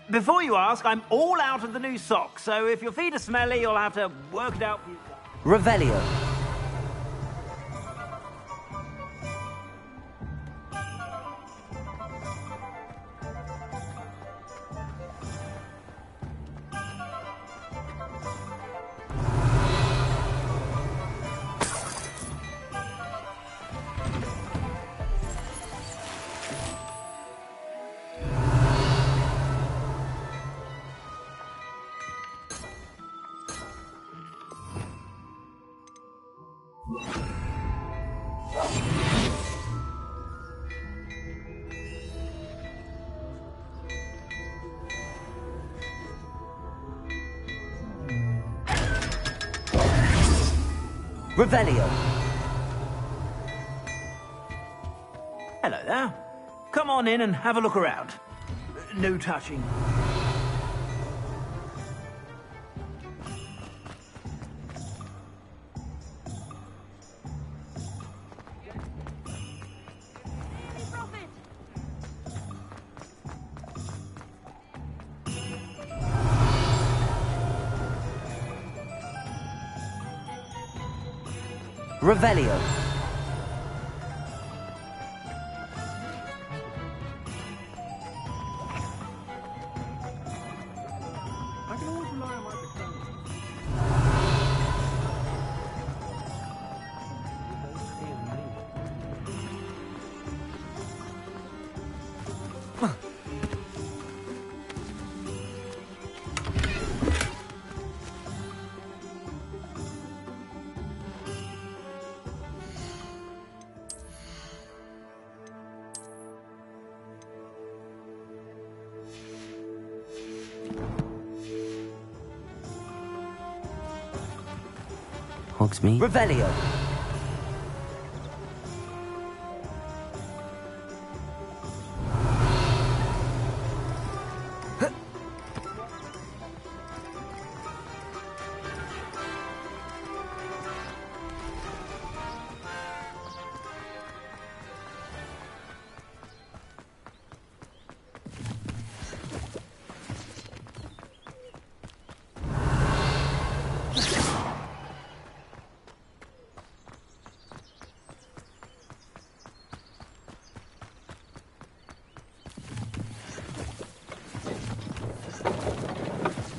Before you ask, I'm all out of the new socks, so if your feet are smelly, you'll have to work it out for yourself. Revelio. Revelio. Hello there. Come on in and have a look around. No touching. Revelio. Hogsmeade? Revelio.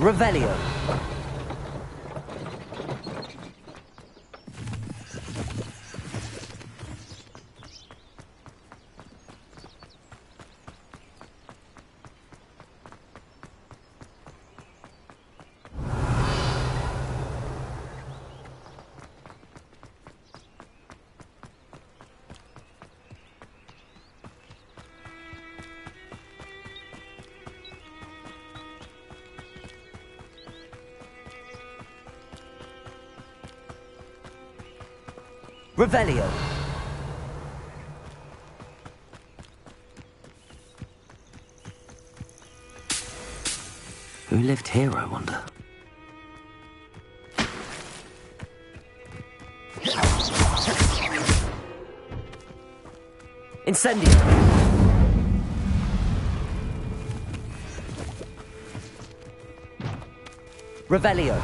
Revelio. Revelio. Who lived here, I wonder? Incendio. Revelio.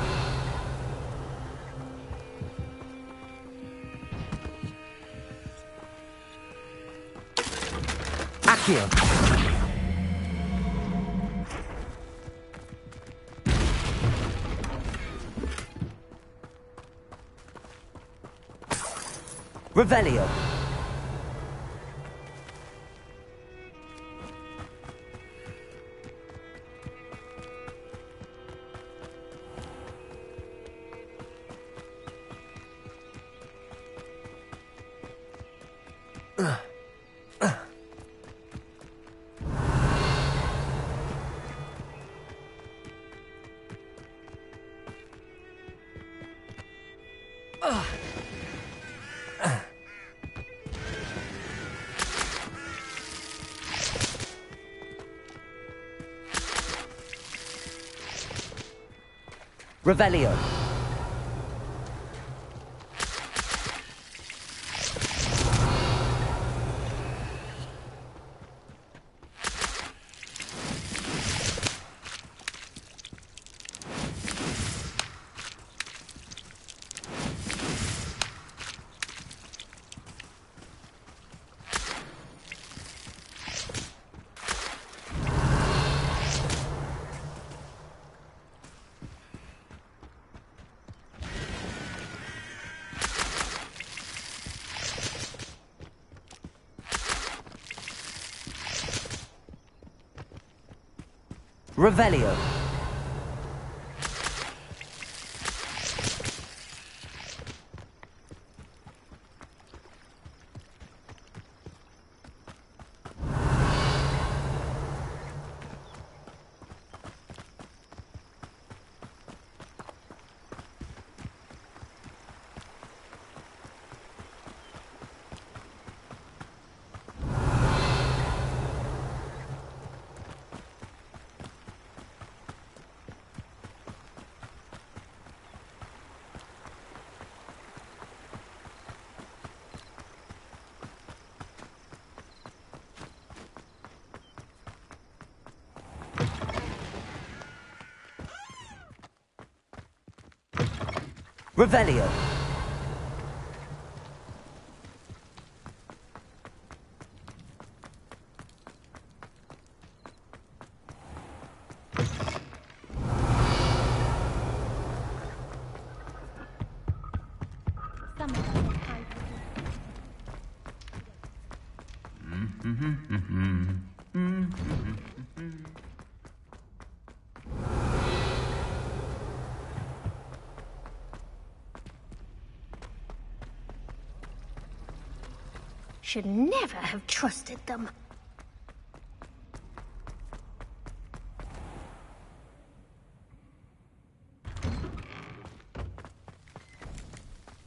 Accio. Revelio. Revelio. Revelio. Revelio. Should never have trusted them.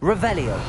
Revelio.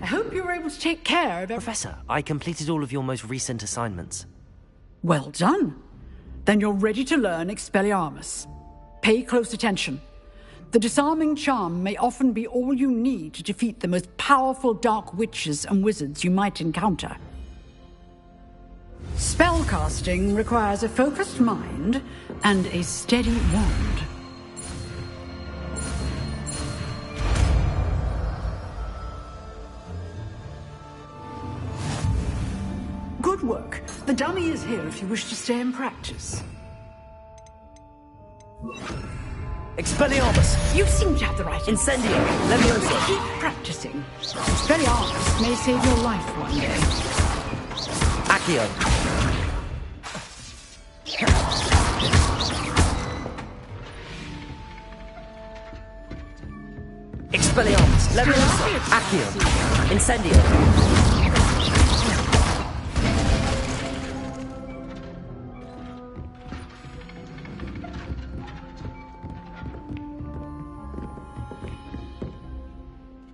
I hope you were able to take care of everything. Professor, I completed all of your most recent assignments. Well done. Then you're ready to learn Expelliarmus. Pay close attention. The disarming charm may often be all you need to defeat the most powerful dark witches and wizards you might encounter. Spellcasting requires a focused mind and a steady wand. Good work. The dummy is here if you wish to stay and practice. Expelliarmus. You seem to have the right Incendio. Levioso. Keep practicing. Expelliarmus may save your life one day. Accio. Expelliarmus. Levioso. Accio. Incendio.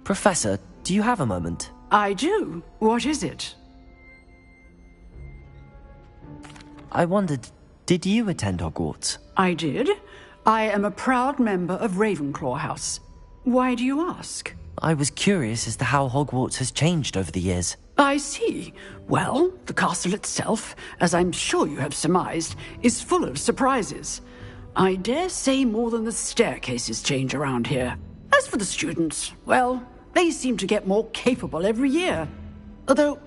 Professor, do you have a moment? I do. What is it? I wondered, did you attend Hogwarts? I did. I am a proud member of Ravenclaw House. Why do you ask? I was curious as to how Hogwarts has changed over the years. I see. Well, the castle itself, as I'm sure you have surmised, is full of surprises. I dare say more than the staircases change around here. As for the students, well, they seem to get more capable every year. Although,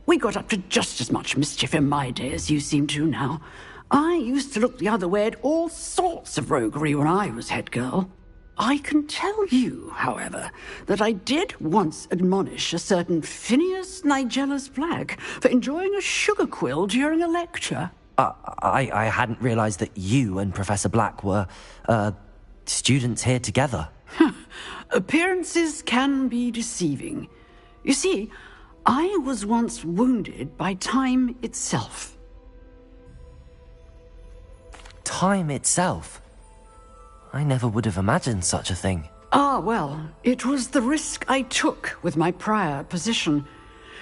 we got up to just as much mischief in my day as you seem to now. I used to look the other way at all sorts of roguery when I was head girl. I can tell you, however, that I did once admonish a certain Phineas Nigellus Black for enjoying a sugar quill during a lecture. I hadn't realized that you and Professor Black were, students here together. Appearances can be deceiving. You see, I was once wounded by time itself. Time itself? I never would have imagined such a thing. Ah, well, it was the risk I took with my prior position.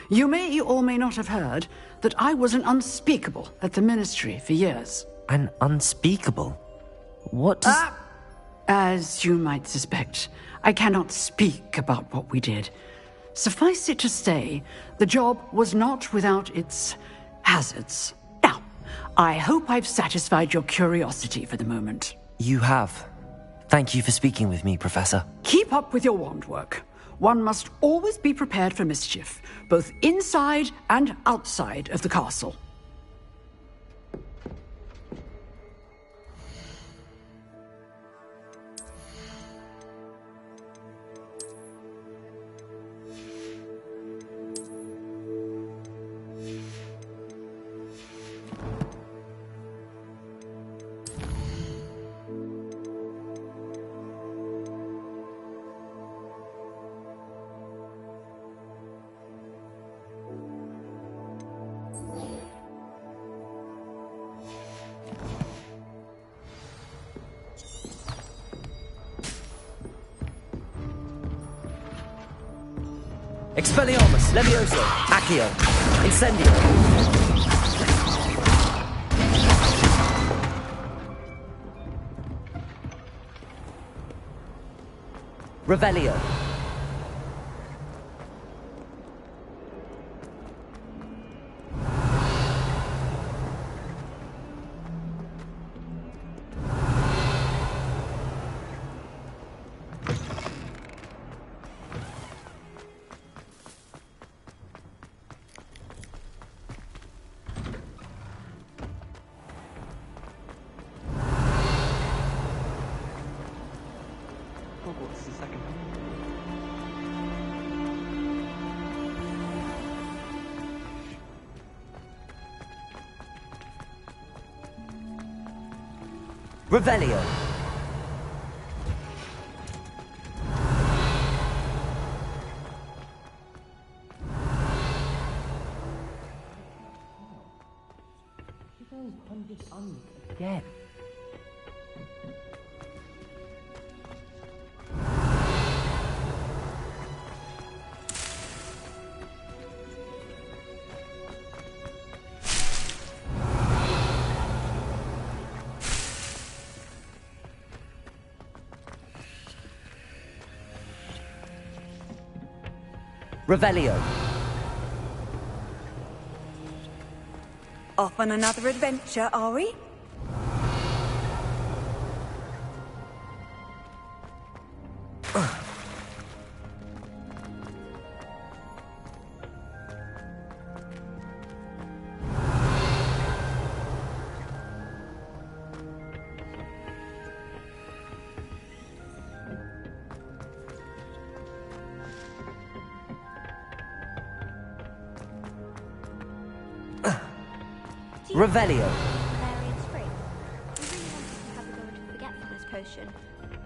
You may or may not have heard that I was an unspeakable at the Ministry for years. An unspeakable? What does... As you might suspect, I cannot speak about what we did. Suffice it to say, the job was not without its hazards. Now, I hope I've satisfied your curiosity for the moment. You have. Thank you for speaking with me, Professor. Keep up with your wand work. One must always be prepared for mischief, both inside and outside of the castle. Expelliarmus, Levioso, Accio, Incendio. Revelio. Hogwarts the second. Revelio. Again. Revelio. Off on another adventure, are we? Revelio. Valerian Spring. I really wanted to have a go at a forgetfulness potion.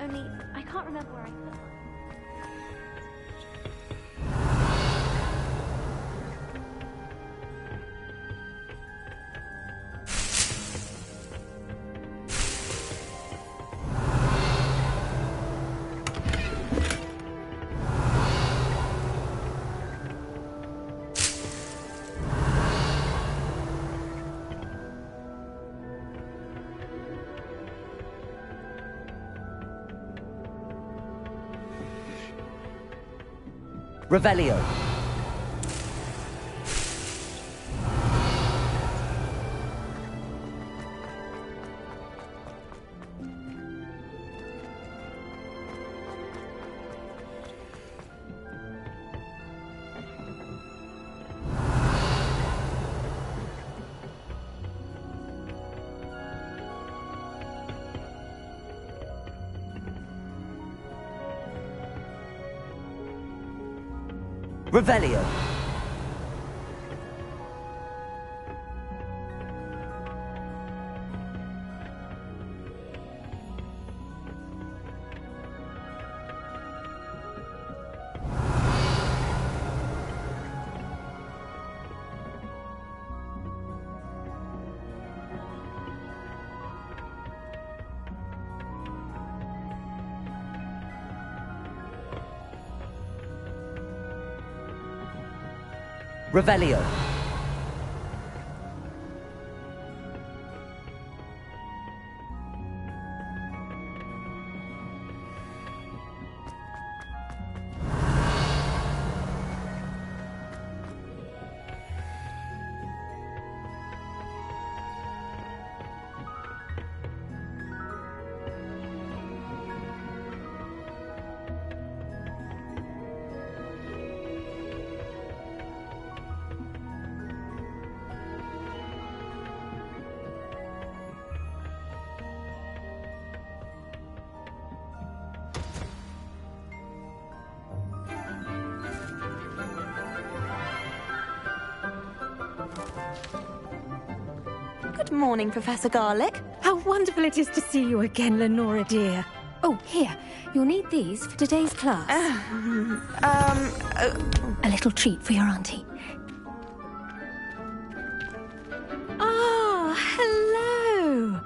Only, I can't remember where I put one. Revelio. Revelio. Revelio. Good morning, Professor Garlick. How wonderful it is to see you again, Lenora dear. Oh, here. You'll need these for today's class. A little treat for your auntie. Ah, hello.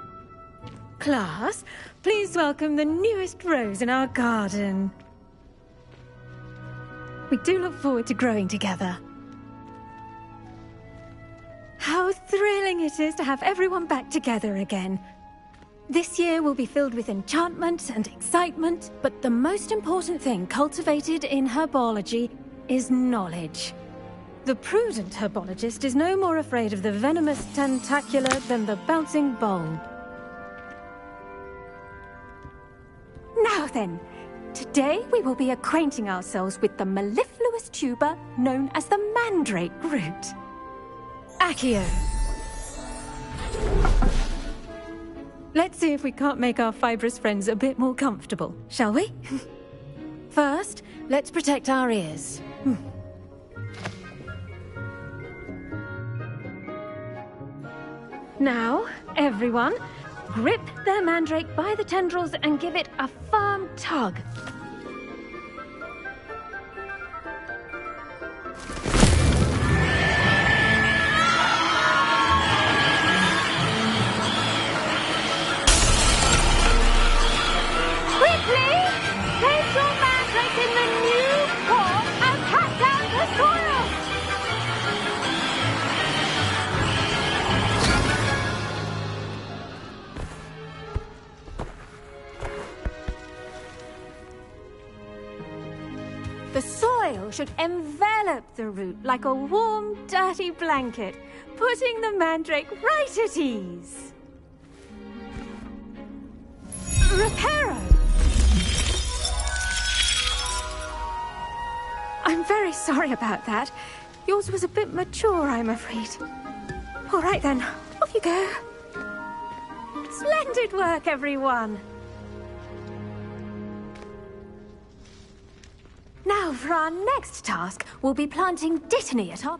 Class, please welcome the newest rose in our garden. We do look forward to growing together. How thrilling it is to have everyone back together again. This year will be filled with enchantment and excitement, but the most important thing cultivated in herbology is knowledge. The prudent herbologist is no more afraid of the venomous tentacula than the bouncing bulb. Now then, today we will be acquainting ourselves with the mellifluous tuber known as the mandrake root. Accio. Let's see if we can't make our fibrous friends a bit more comfortable, shall we? First, let's protect our ears. Now, everyone, grip their mandrake by the tendrils and give it a firm tug. Place your mandrake in the new pot and cut down the soil! The soil should envelop the root like a warm, dirty blanket, putting the mandrake right at ease. Reparo! I'm very sorry about that. Yours was a bit mature, I'm afraid. All right then, off you go. Splendid work, everyone. Now, for our next task, we'll be planting dittany at our...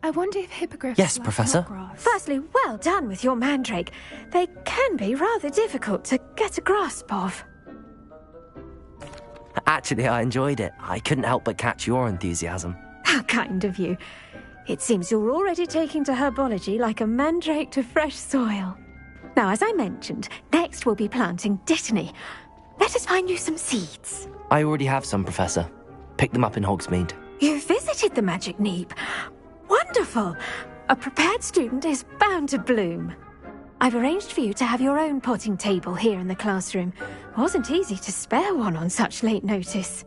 I wonder if hippogriffs... Yes, like Professor. grass. Firstly, well done with your mandrake. They can be rather difficult to get a grasp of. Actually, I enjoyed it. I couldn't help but catch your enthusiasm. How kind of you. It seems you're already taking to herbology like a mandrake to fresh soil. Now, as I mentioned, next we'll be planting dittany. Let us find you some seeds. I already have some, Professor. Picked them up in Hogsmeade. You visited the Magic Neep. Wonderful. A prepared student is bound to bloom. I've arranged for you to have your own potting table here in the classroom. Wasn't easy to spare one on such late notice.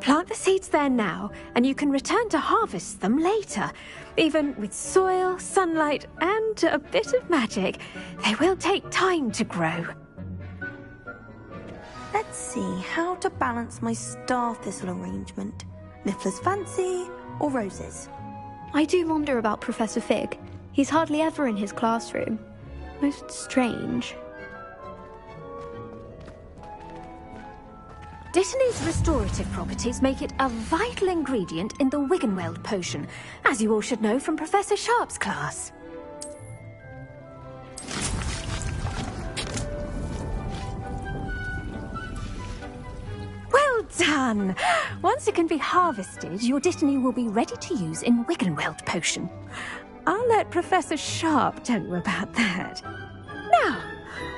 Plant the seeds there now, and you can return to harvest them later. Even with soil, sunlight, and a bit of magic, they will take time to grow. Let's see how to balance my star thistle arrangement. Niffler's fancy or roses? I do wonder about Professor Fig. He's hardly ever in his classroom. Most strange. Dittany's restorative properties make it a vital ingredient in the Wiggenweld potion, as you all should know from Professor Sharp's class. Well done! Once it can be harvested, your dittany will be ready to use in Wiggenweld potion. I'll let Professor Sharp tell you about that. Now,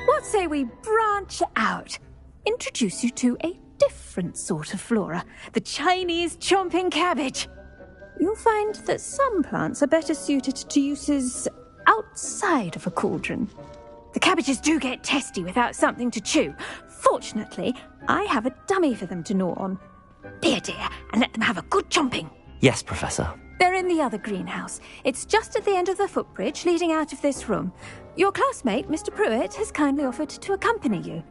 what say we branch out? Introduce you to a different sort of flora, the Chinese chomping cabbage. you'll find that some plants are better suited to uses outside of a cauldron. The cabbages do get testy without something to chew. Fortunately, I have a dummy for them to gnaw on. Be a dear and let them have a good chomping. Yes, Professor. They're in the other greenhouse. It's just at the end of the footbridge leading out of this room. Your classmate, Mr. Pruitt, has kindly offered to accompany you.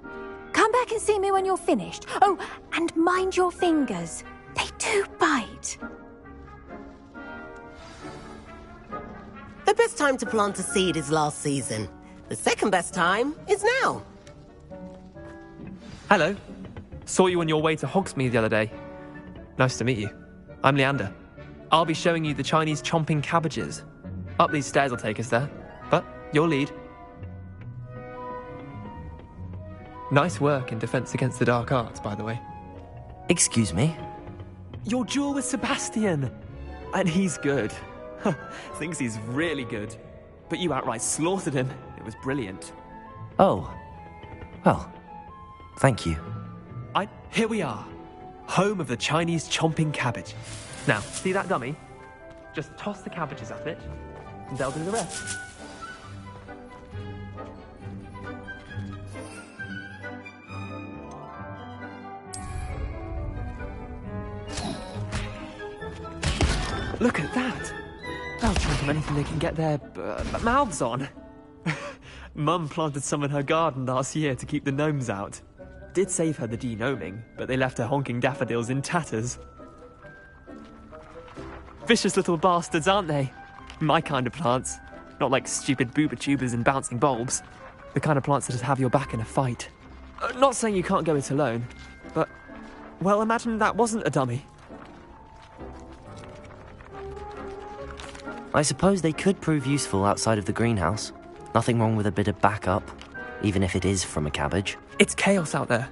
Come back and see me when you're finished. Oh, and mind your fingers. They do bite. The best time to plant a seed is last season. The second best time is now. Hello. Saw you on your way to Hogsmeade the other day. Nice to meet you. I'm Leander. I'll be showing you the Chinese chomping cabbages. Up these stairs will take us there, but you'll lead. Nice work in Defense Against the Dark Arts, by the way. Excuse me? Your duel with Sebastian! And he's good. Thinks he's really good. But you outright slaughtered him. It was brilliant. Oh. Well, thank you. Here we are. Home of the Chinese chomping cabbage. Now, see that dummy? Just toss the cabbages at it, and they'll do the rest. Look at that! They'll chomp on anything they can get their mouths on. Mum planted some in her garden last year to keep the gnomes out. Did save her the de-gnoming, but they left her honking daffodils in tatters. Vicious little bastards, aren't they? My kind of plants. Not like stupid booba tubers and bouncing bulbs. The kind of plants that'd have your back in a fight. Not saying you can't go it alone, but... well, imagine that wasn't a dummy. I suppose they could prove useful outside of the greenhouse. Nothing wrong with a bit of backup, even if it is from a cabbage. It's chaos out there.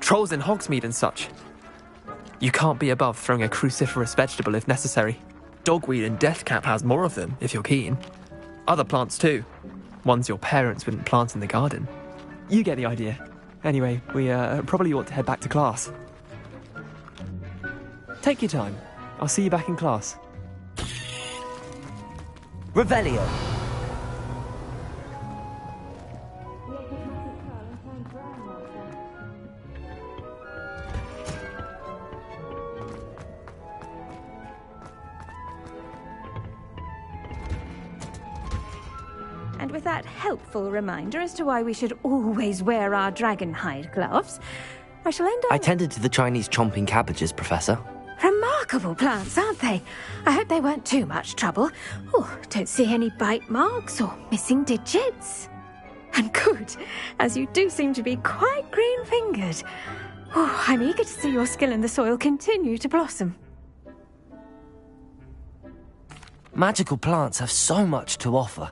Trolls in Hogsmeade and such. You can't be above throwing a cruciferous vegetable if necessary. Dogweed and deathcap has more of them, if you're keen. Other plants too. Ones your parents wouldn't plant in the garden. You get the idea. Anyway, we probably ought to head back to class. Take your time. I'll see you back in class. Revelio. And with that helpful reminder as to why we should always wear our dragon hide gloves, I shall end up... I tended to the Chinese chomping cabbages, Professor. Remarkable plants, aren't they? I hope they weren't too much trouble. Oh, don't see any bite marks or missing digits. And good, as you do seem to be quite green-fingered. Oh, I'm eager to see your skill in the soil continue to blossom. Magical plants have so much to offer.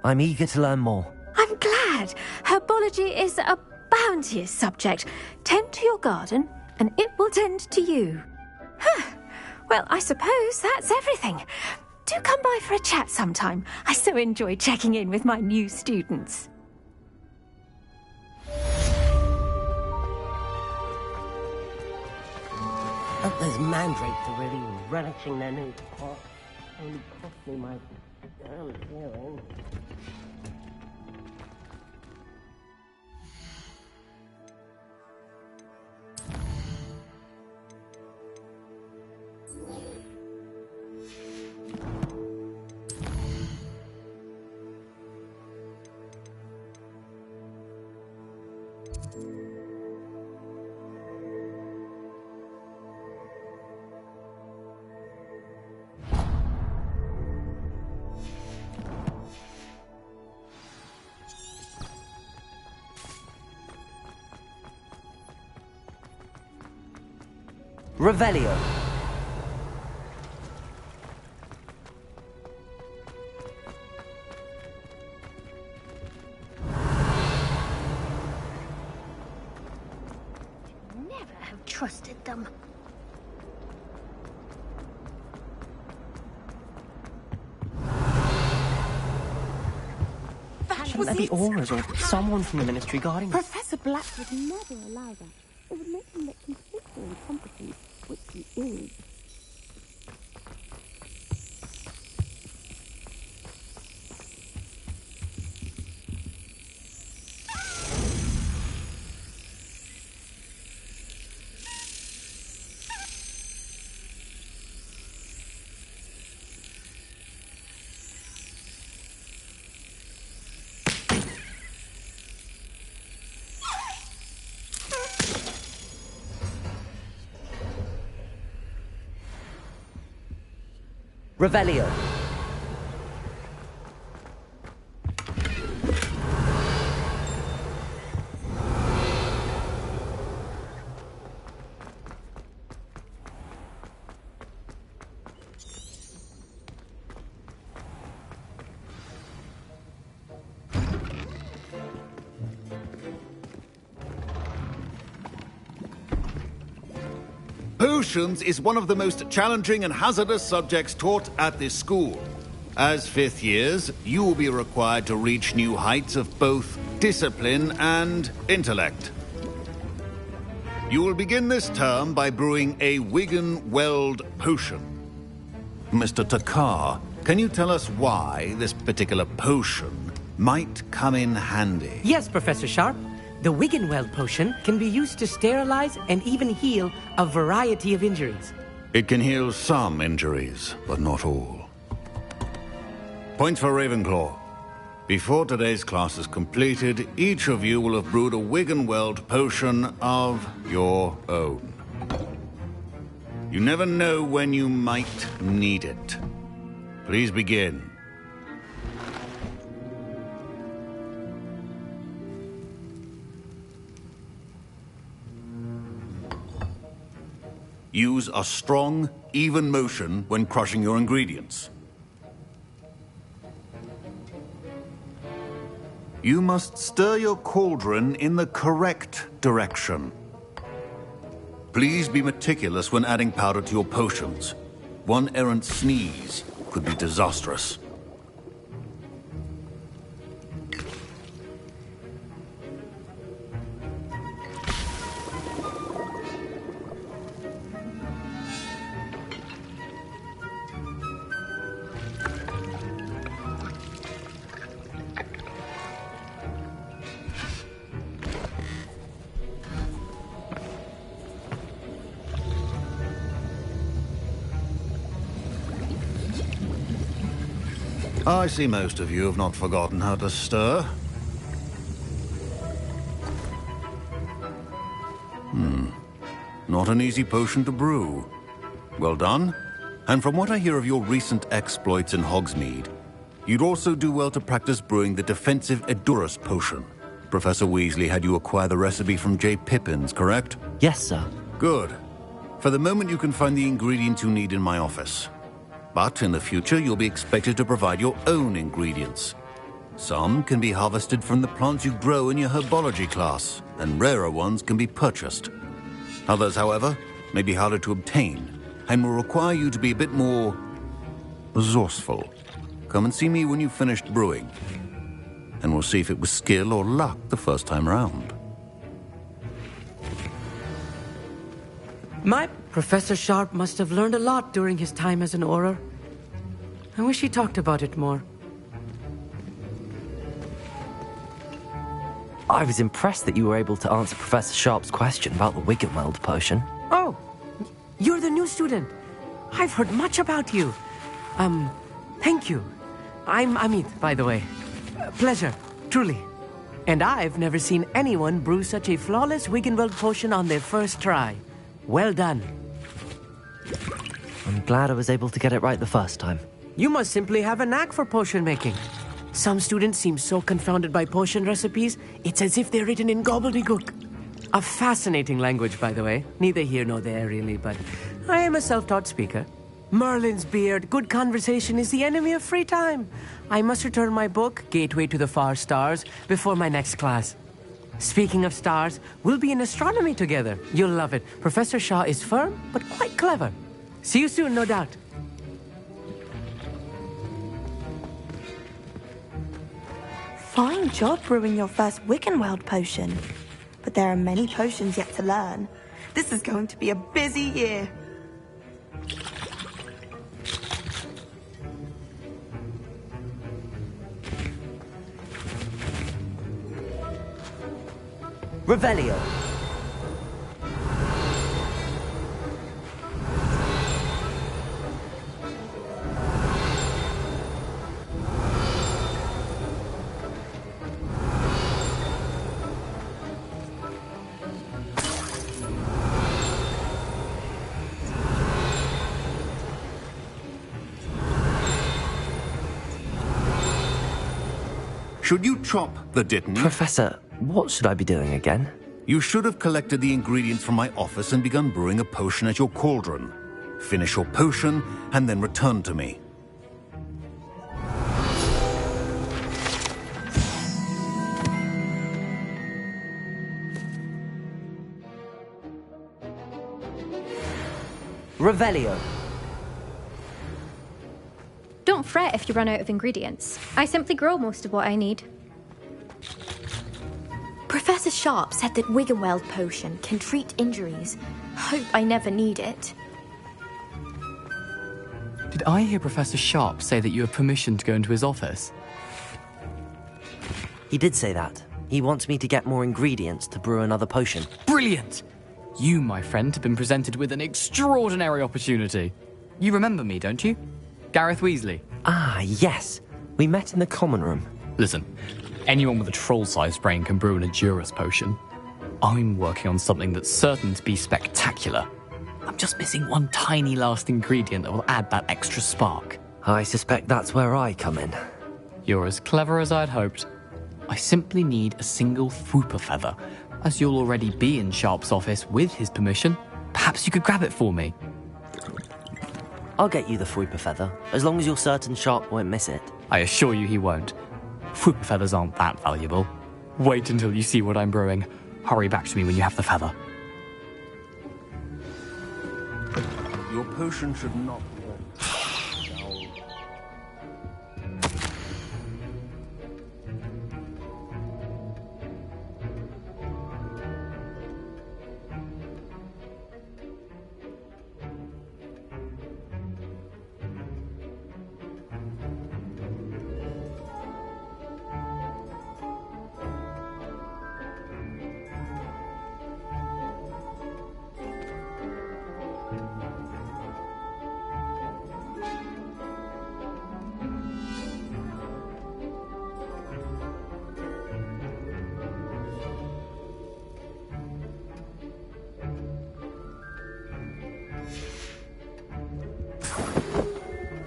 I'm eager to learn more. I'm glad. Herbology is a bounteous subject. Tend to your garden, and it will tend to you. Well, I suppose that's everything. Do come by for a chat sometime. I so enjoy checking in with my new students. Oh, those mandrakes are really relishing their new pot. Only cost me my damn hearing. Revelio. Never have trusted them. Was There be it? auras or someone from the ministry guarding us. Professor Black would never allow that. It would make him look completely incompetent, which he is. Revelio. Potions is one of the most challenging and hazardous subjects taught at this school. As fifth years, you will be required to reach new heights of both discipline and intellect. You will begin this term by brewing a Wiggenweld potion. Mr. Takar, can you tell us why this particular potion might come in handy? Yes, Professor Sharp. The Wiggenweld potion can be used to sterilize and even heal a variety of injuries. It can heal some injuries, but not all. Points for Ravenclaw. Before today's class is completed, each of you will have brewed a Wiggenweld potion of your own. You never know when you might need it. Please begin. Use a strong, even motion when crushing your ingredients. You must stir your cauldron in the correct direction. Please be meticulous when adding powder to your potions. One errant sneeze could be disastrous. I see most of you have not forgotten how to stir. Not an easy potion to brew. Well done. And from what I hear of your recent exploits in Hogsmeade, you'd also do well to practice brewing the defensive Edurus potion. Professor Weasley had you acquire the recipe from J. Pippins, correct? Yes, sir. Good. For the moment, you can find the ingredients you need in my office. But in the future, you'll be expected to provide your own ingredients. Some can be harvested from the plants you grow in your herbology class, and rarer ones can be purchased. Others, however, may be harder to obtain, and will require you to be a bit more resourceful. Come and see me when you've finished brewing, and we'll see if it was skill or luck the first time round. My Professor Sharp must have learned a lot during his time as an Auror. I wish he talked about it more. I was impressed that you were able to answer Professor Sharp's question about the Wiggenweld potion. Oh, you're the new student. I've heard much about you. Thank you. I'm Amit, by the way. Pleasure, truly. And I've never seen anyone brew such a flawless Wiggenweld potion on their first try. Well done. I'm glad I was able to get it right the first time. You must simply have a knack for potion making. Some students seem so confounded by potion recipes, it's as if they're written in gobbledygook. A fascinating language, by the way. Neither here nor there, really, but I am a self-taught speaker. Merlin's beard, good conversation is the enemy of free time. I must return my book, Gateway to the Far Stars, before my next class. Speaking of stars, we'll be in astronomy together. You'll love it. Professor Shaw is firm, but quite clever. See you soon, no doubt. Fine job brewing your first Wiggenweld potion. But there are many potions yet to learn. This is going to be a busy year. Revelio. Should you chop the dittany... Professor, what should I be doing again? You should have collected the ingredients from my office and begun brewing a potion at your cauldron. Finish your potion, and then return to me. Revelio. Don't fret if you run out of ingredients. I simply grow most of what I need. Professor Sharp said that Wiggenweld potion can treat injuries. Hope I never need it. Did I hear Professor Sharp say that you have permission to go into his office? He did say that. He wants me to get more ingredients to brew another potion. Brilliant! You, my friend, have been presented with an extraordinary opportunity. You remember me, don't you? Gareth Weasley. Ah, yes. We met in the common room. Listen, anyone with a troll-sized brain can brew an Edurus potion. I'm working on something that's certain to be spectacular. I'm just missing one tiny last ingredient that will add that extra spark. I suspect that's where I come in. You're as clever as I'd hoped. I simply need a single Fwooper feather. As you'll already be in Sharp's office with his permission, perhaps you could grab it for me. I'll get you the Fwooper feather, as long as you're certain Sharp won't miss it. I assure you he won't. Fwooper feathers aren't that valuable. Wait until you see what I'm brewing. Hurry back to me when you have the feather. Your potion should not...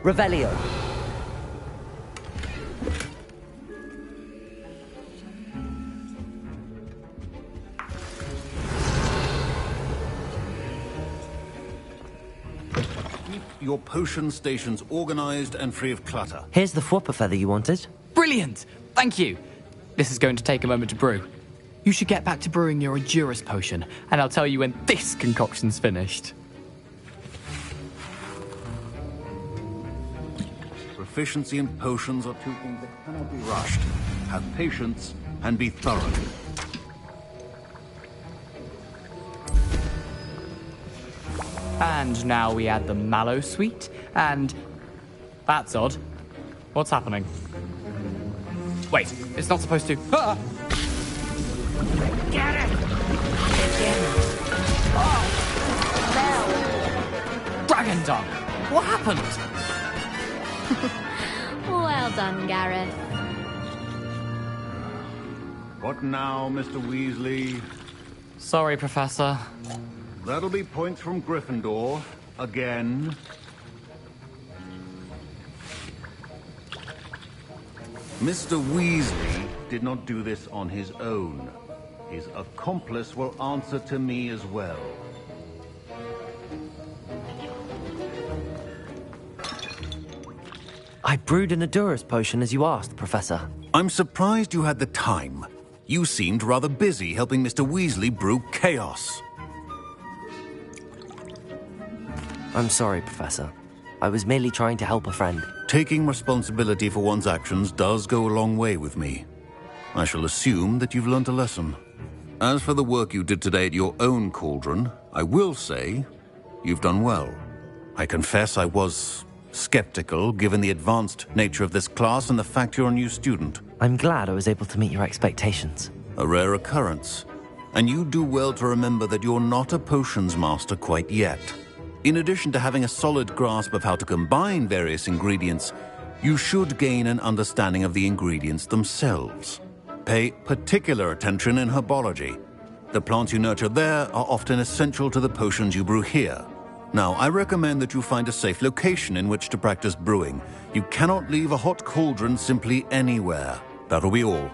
Revelio. Keep your potion stations organized and free of clutter. Here's the Fwooper feather you wanted. Brilliant! Thank you! This is going to take a moment to brew. You should get back to brewing your Edurus potion, and I'll tell you when this concoction's finished. Proficiency in potions are two things that cannot be rushed. Have patience and be thorough. And now we add the mallow sweet, and... That's odd. What's happening? Wait, it's not supposed to... Ah! Get it! Oh! Dragon dung! What happened? Well done, Gareth. What now, Mr. Weasley? Sorry, Professor. That'll be points from Gryffindor. Again. Mr. Weasley did not do this on his own. His accomplice will answer to me as well. I brewed an Edurus potion as you asked, Professor. I'm surprised you had the time. You seemed rather busy helping Mr. Weasley brew chaos. I'm sorry, Professor. I was merely trying to help a friend. Taking responsibility for one's actions does go a long way with me. I shall assume that you've learnt a lesson. As for the work you did today at your own cauldron, I will say you've done well. I confess I was skeptical, given the advanced nature of this class and the fact you're a new student. I'm glad I was able to meet your expectations. A rare occurrence. And you do well to remember that you're not a potions master quite yet. In addition to having a solid grasp of how to combine various ingredients, you should gain an understanding of the ingredients themselves. Pay particular attention in herbology. The plants you nurture there are often essential to the potions you brew here. Now, I recommend that you find a safe location in which to practice brewing. You cannot leave a hot cauldron simply anywhere. That'll be all.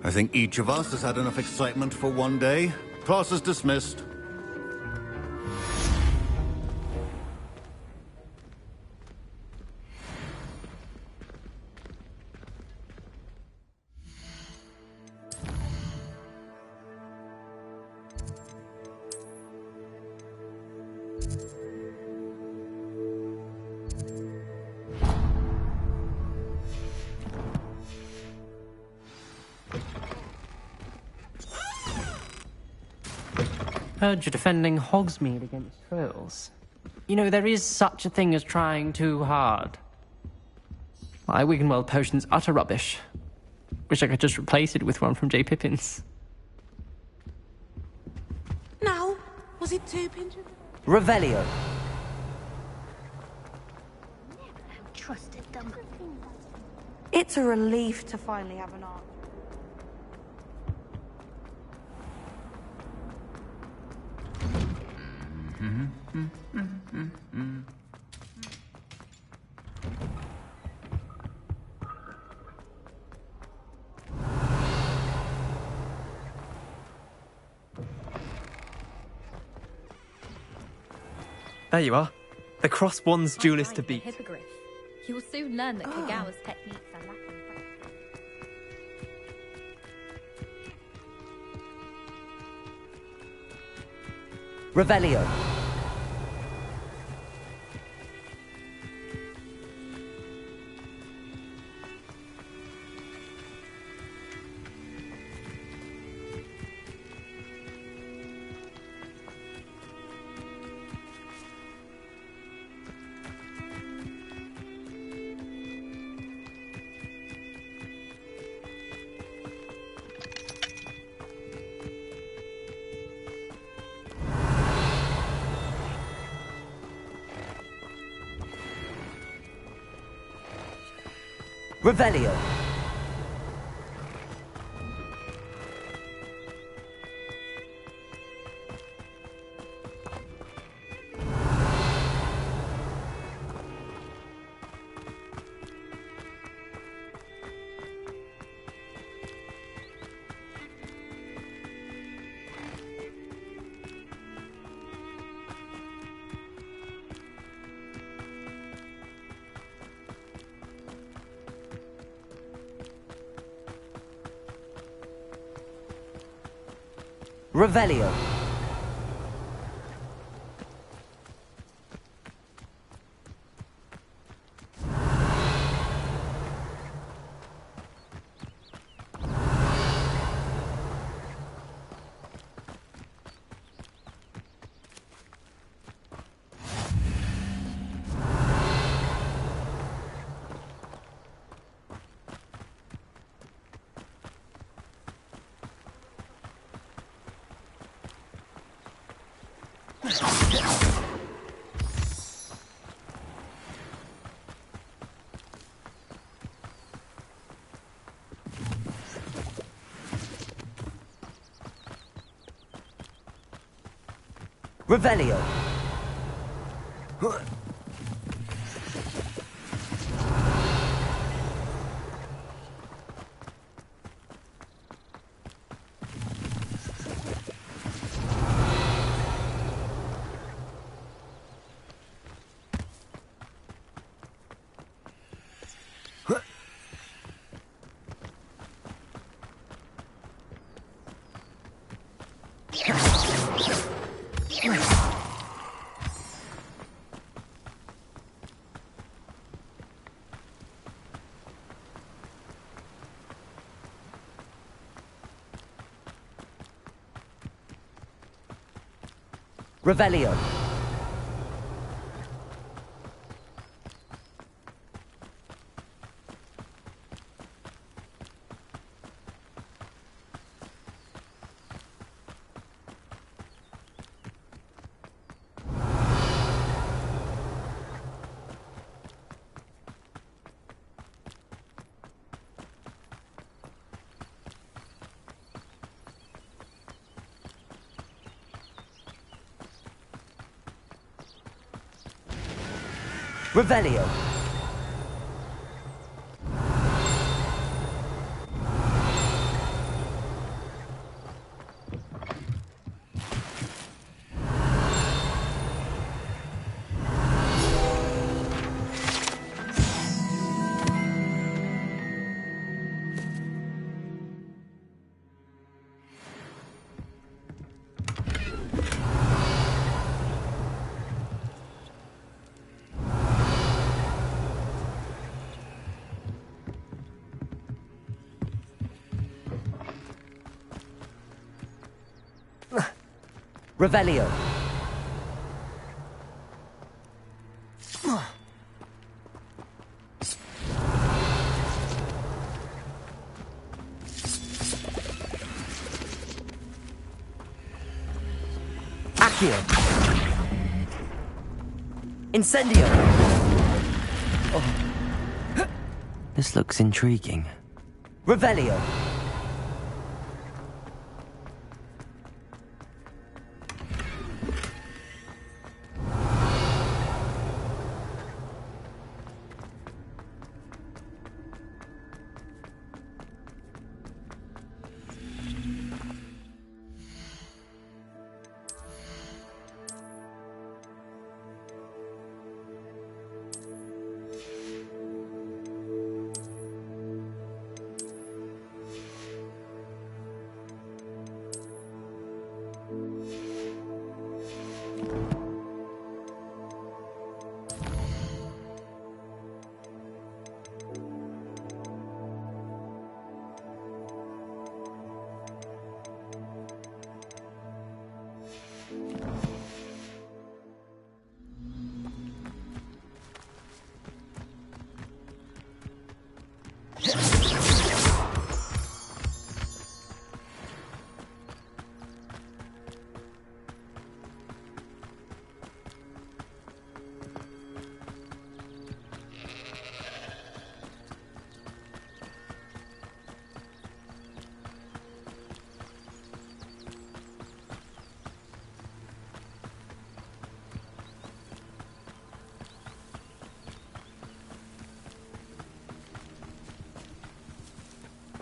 I think each of us has had enough excitement for one day. Class is dismissed. Heard you're defending Hogsmeade against trolls. You know, there is such a thing as trying too hard. My Wiggenweld potion's utter rubbish. Wish I could just replace it with one from J. Pippin's. Now, was it 2 pinches? Revelio. Trusted them. It's a relief to finally have an answer. There you are. The cross wands duelist to beat. Hippogriff. You will soon learn that Kagawa's techniques are lacking. Revelio. Revelio. Revelio. Revelio. Revelio. Revelio. Revelio. Accio. Incendio. Oh. This looks intriguing. Revelio.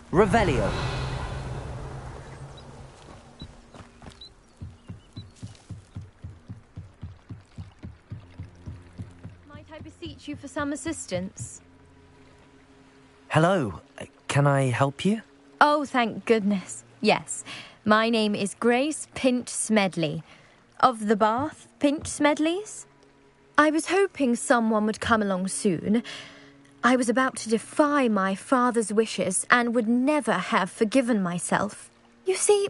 Revelio. Might I beseech you for some assistance? Hello, can I help you? Oh, thank goodness. Yes. My name is Grace Pinch Smedley. Of the Bath Pinch Smedleys? I was hoping someone would come along soon. I was about to defy my father's wishes and would never have forgiven myself. You see,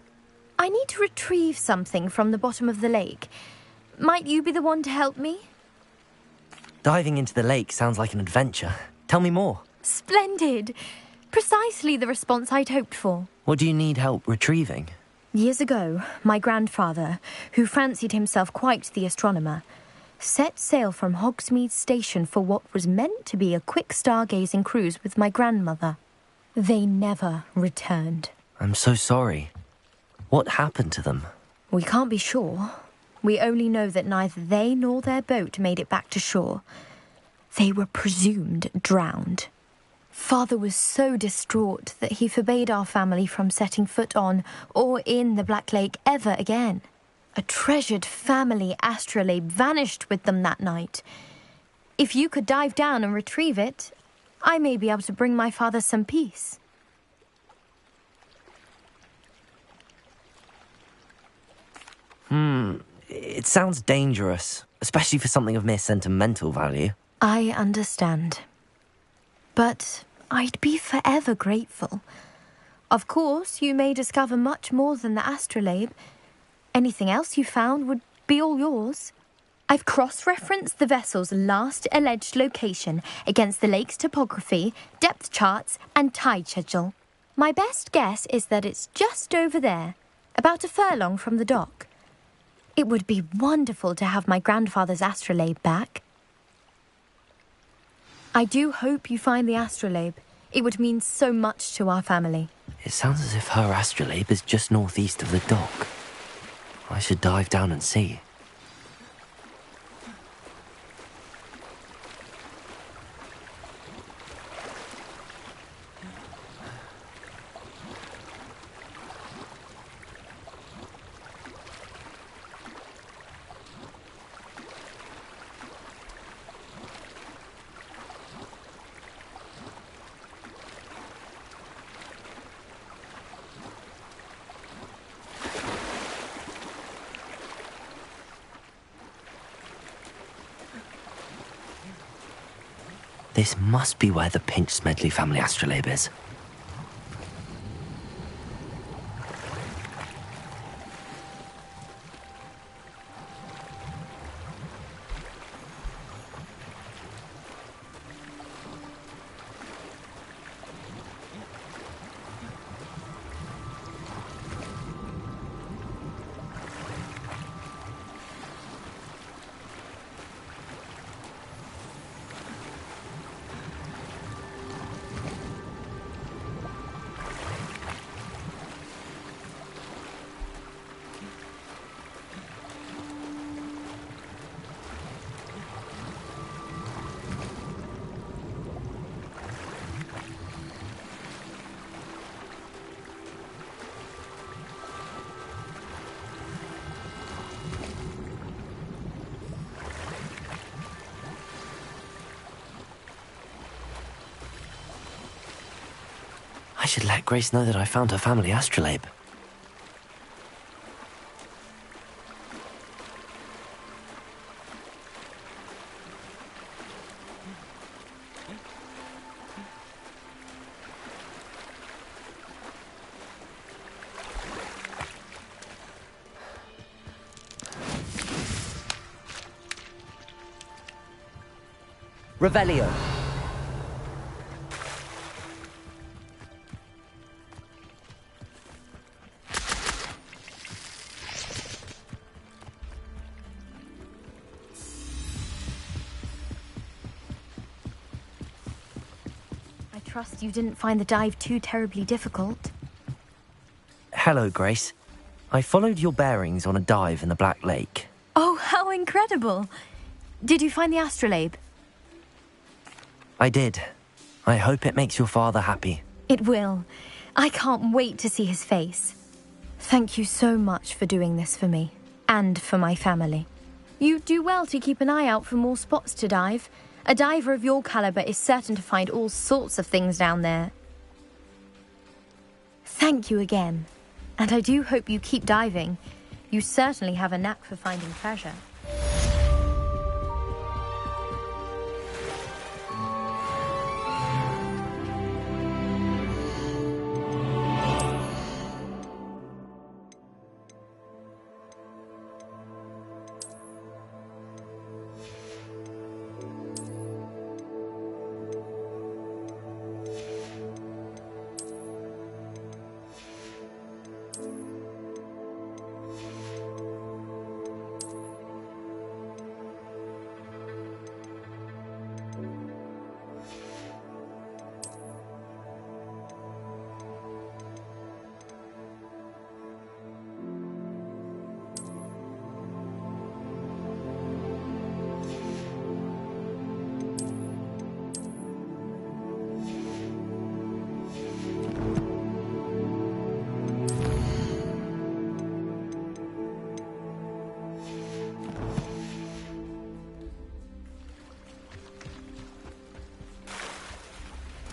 I need to retrieve something from the bottom of the lake. Might you be the one to help me? Diving into the lake sounds like an adventure. Tell me more. Splendid! Precisely the response I'd hoped for. What do you need help retrieving? Years ago, my grandfather, who fancied himself quite the astronomer, set sail from Hogsmeade Station for what was meant to be a quick stargazing cruise with my grandmother. They never returned. I'm so sorry. What happened to them? We can't be sure. We only know that neither they nor their boat made it back to shore. They were presumed drowned. Father was so distraught that he forbade our family from setting foot on or in the Black Lake ever again. A treasured family astrolabe vanished with them that night. If you could dive down and retrieve it, I may be able to bring my father some peace. It sounds dangerous, especially for something of mere sentimental value. I understand. But I'd be forever grateful. Of course, you may discover much more than the astrolabe. Anything else you found would be all yours. I've cross-referenced the vessel's last alleged location against the lake's topography, depth charts, and tide schedule. My best guess is that it's just over there, about a furlong from the dock. It would be wonderful to have my grandfather's astrolabe back. I do hope you find the astrolabe. It would mean so much to our family. It sounds as if her astrolabe is just northeast of the dock. I should dive down and see. This must be where the Pinch Smedley family astrolabe is. should let Grace know that I found her family astrolabe. Revelio. I trust you didn't find the dive too terribly difficult. Hello, Grace. I followed your bearings on a dive in the Black Lake. Oh, how incredible! Did you find the astrolabe? I did. I hope it makes your father happy. It will. I can't wait to see his face. Thank you so much for doing this for me, and for my family. You do well to keep an eye out for more spots to dive. A diver of your caliber is certain to find all sorts of things down there. Thank you again. And I do hope you keep diving. You certainly have a knack for finding treasure.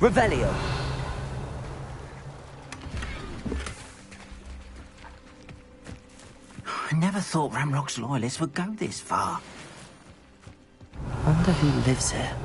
Revelio. I never thought Ramrock's loyalists would go this far. Wonder who lives here.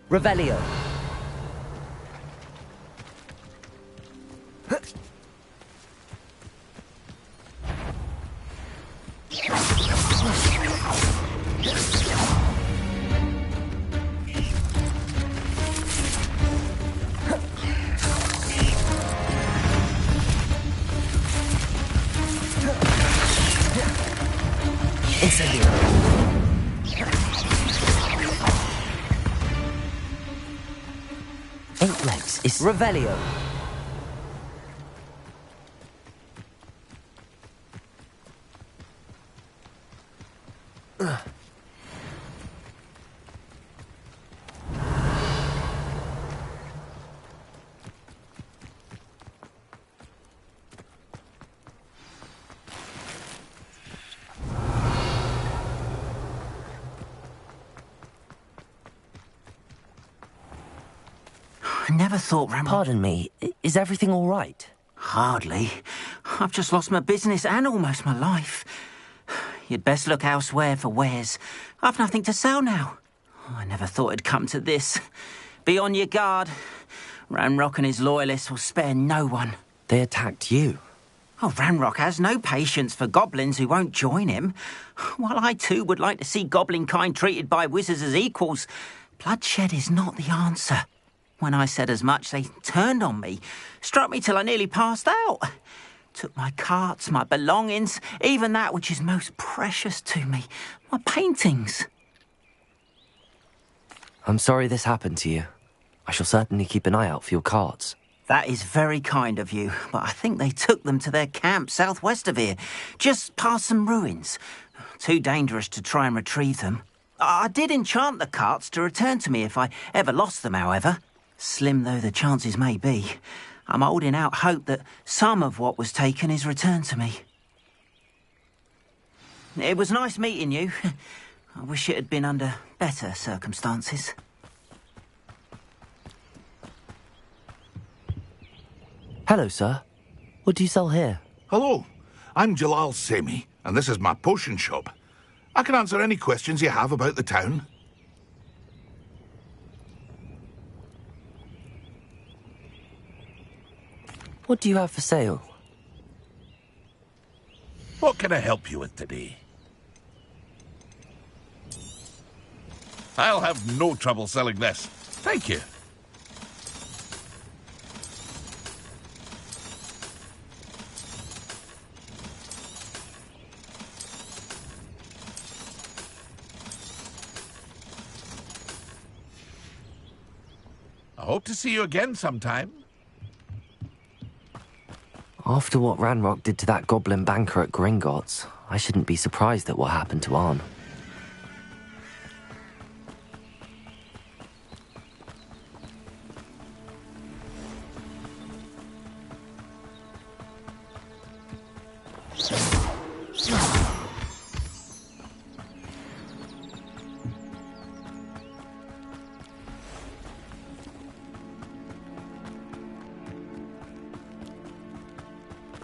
Revelio. Revelio. I never thought Ramrock... Pardon me, is everything all right? Hardly. I've just lost my business and almost my life. You'd best look elsewhere for wares. I've nothing to sell now. I never thought it'd come to this. Be on your guard. Ramrock and his loyalists will spare no one. They attacked you? Oh, Ramrock has no patience for goblins who won't join him. While I too would like to see goblin kind treated by wizards as equals, bloodshed is not the answer. When I said as much, they turned on me, struck me till I nearly passed out. Took my carts, my belongings, even that which is most precious to me, my paintings. I'm sorry this happened to you. I shall certainly keep an eye out for your carts. That is very kind of you, but I think they took them to their camp southwest of here, just past some ruins. Too dangerous to try and retrieve them. I did enchant the carts to return to me if I ever lost them, however. Slim though the chances may be, I'm holding out hope that some of what was taken is returned to me. It was nice meeting you. I wish it had been under better circumstances. Hello, sir. What do you sell here? Hello, I'm Jalal Semi, and this is my potion shop. I can answer any questions you have about the town. What do you have for sale? What can I help you with today? I'll have no trouble selling this. Thank you. I hope to see you again sometime. After what Ranrock did to that goblin banker at Gringotts, I shouldn't be surprised at what happened to Arn.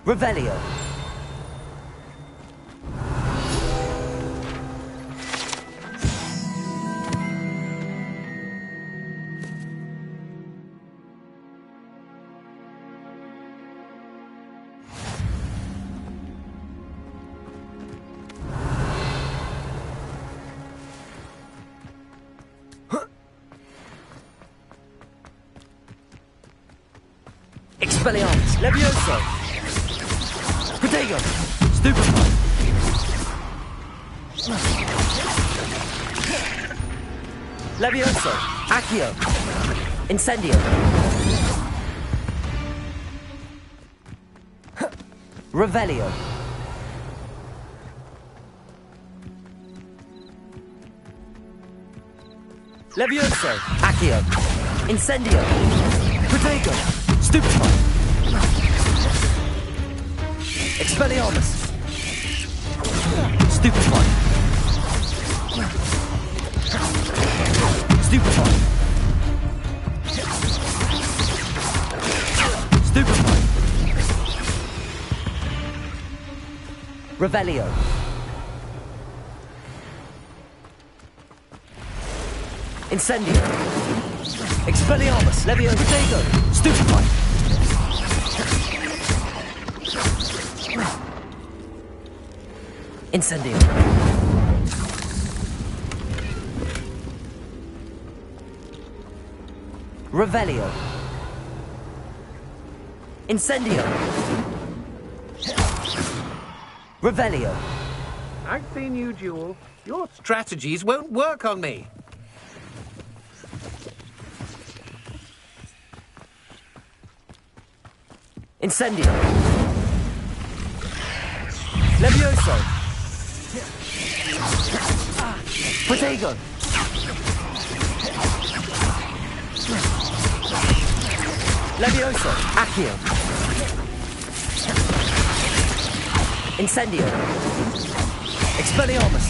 Revelio. Expelliarmus. Levioso. Protego! Stupefy! Levioso! Accio! Incendio! Revelio! Levioso! Accio! Incendio! Protego! Stupefy! Expelliarmus! Stupefy! Stupefy! Stupefy! Revelio! Incendio! Expelliarmus! Levio! Protego! Stupefy! Incendio! Revelio! Incendio! Revelio! I've seen you, Jewel. Your strategies won't work on me. Incendio! Levioso! Protego! Levioso! Accio! Incendio! Expelliarmus!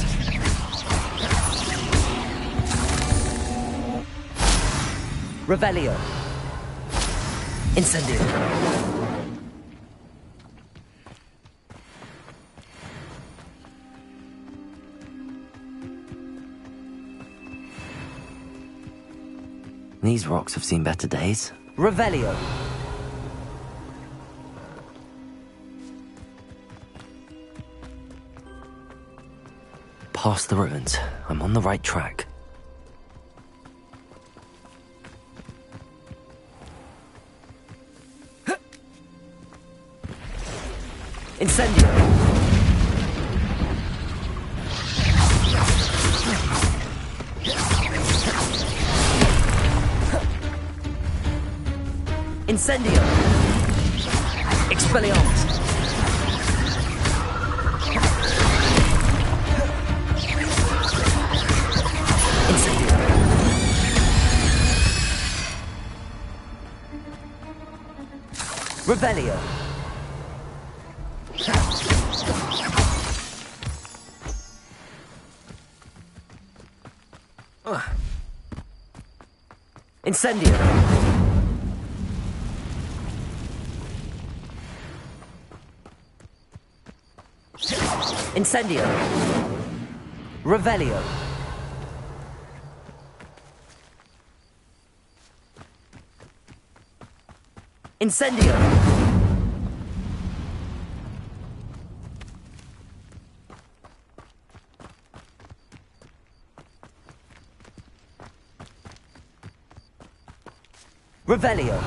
Revelio! Incendio! These rocks have seen better days. Revelio! Past the ruins. I'm on the right track. Incendio! Incendio! Expelliarmus! Incendio! Revelio! Incendio! Incendio! Revelio! Incendio! Revelio!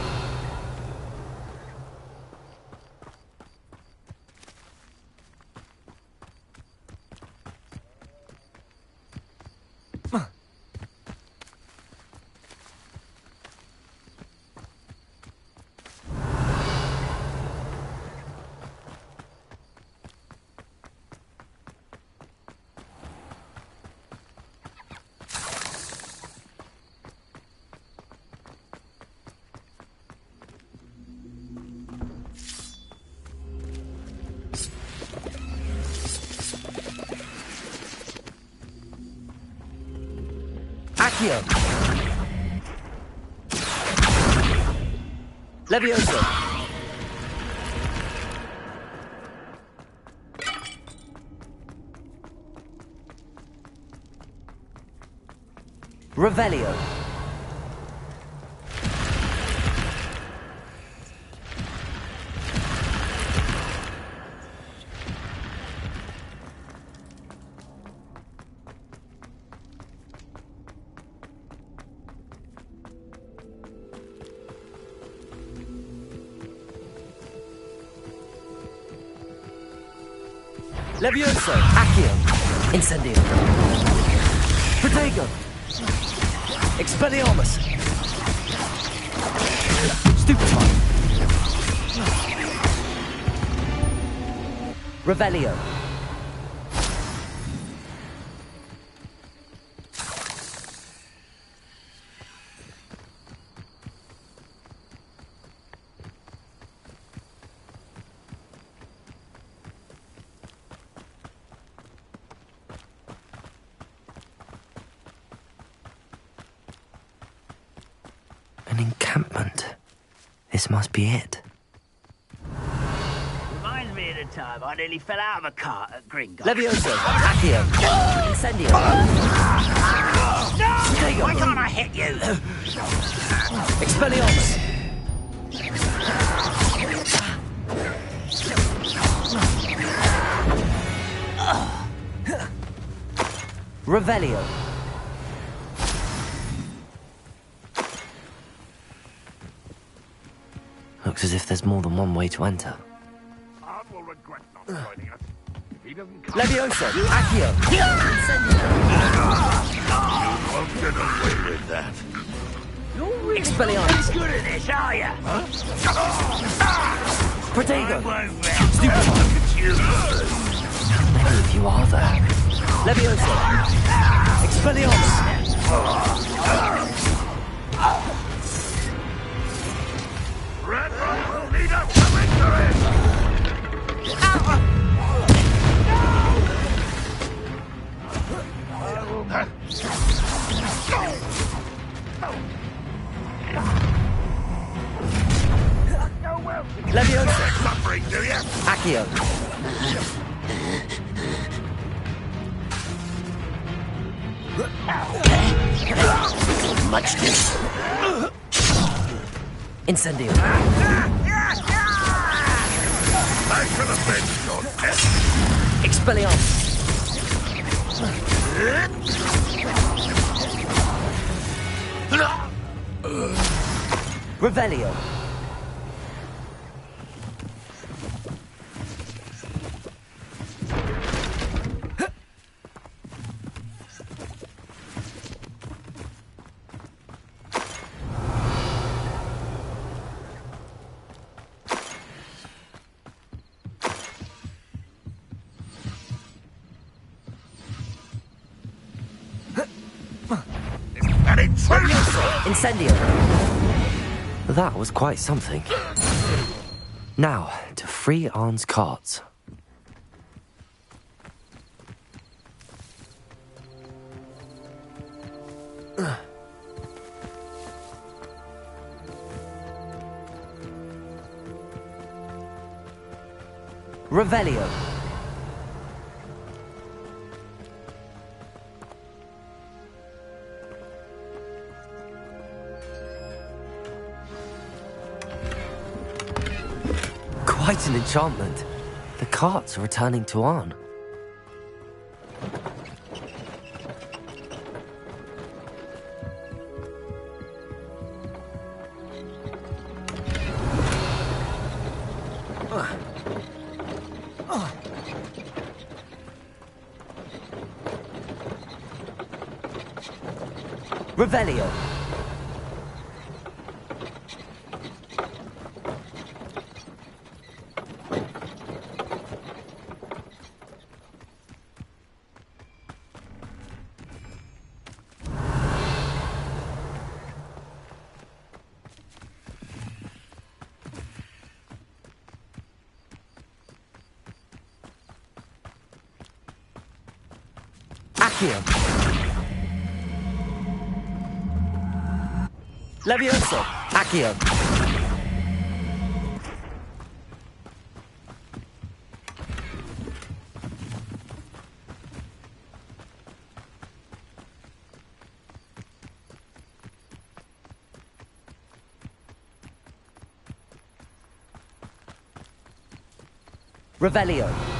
Accio! Levioso! Revelio! Levioso! Accio! Incendio! Protego! Expelliarmus! Stupefy! Revelio! An encampment. This must be it. Reminds me of the time I nearly fell out of a cart at Gringotts. Levioso! Accio! Incendio! No! Why can't I hit you? Expelliarmus! Revelio! Looks as if there's more than one way to enter. Levioso! Accio! Incendio! You won't get away with that. Expelliarmus! Good at this, are you? Protego! How many of you are there? Levioso! Expelliarmus! Red Rock will lead us to victory! Levioso! Suffering, do you? Accio! Much this. Incendio! Back to the bench, your test. Expelliarmus! Revelio! Incendio! That was quite something. Now, to free Arn's carts. Revelio. Quite an enchantment. The carts are returning to Arn. Revelio. Accio. Levioso. Accio. Revelio.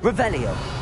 Revelio.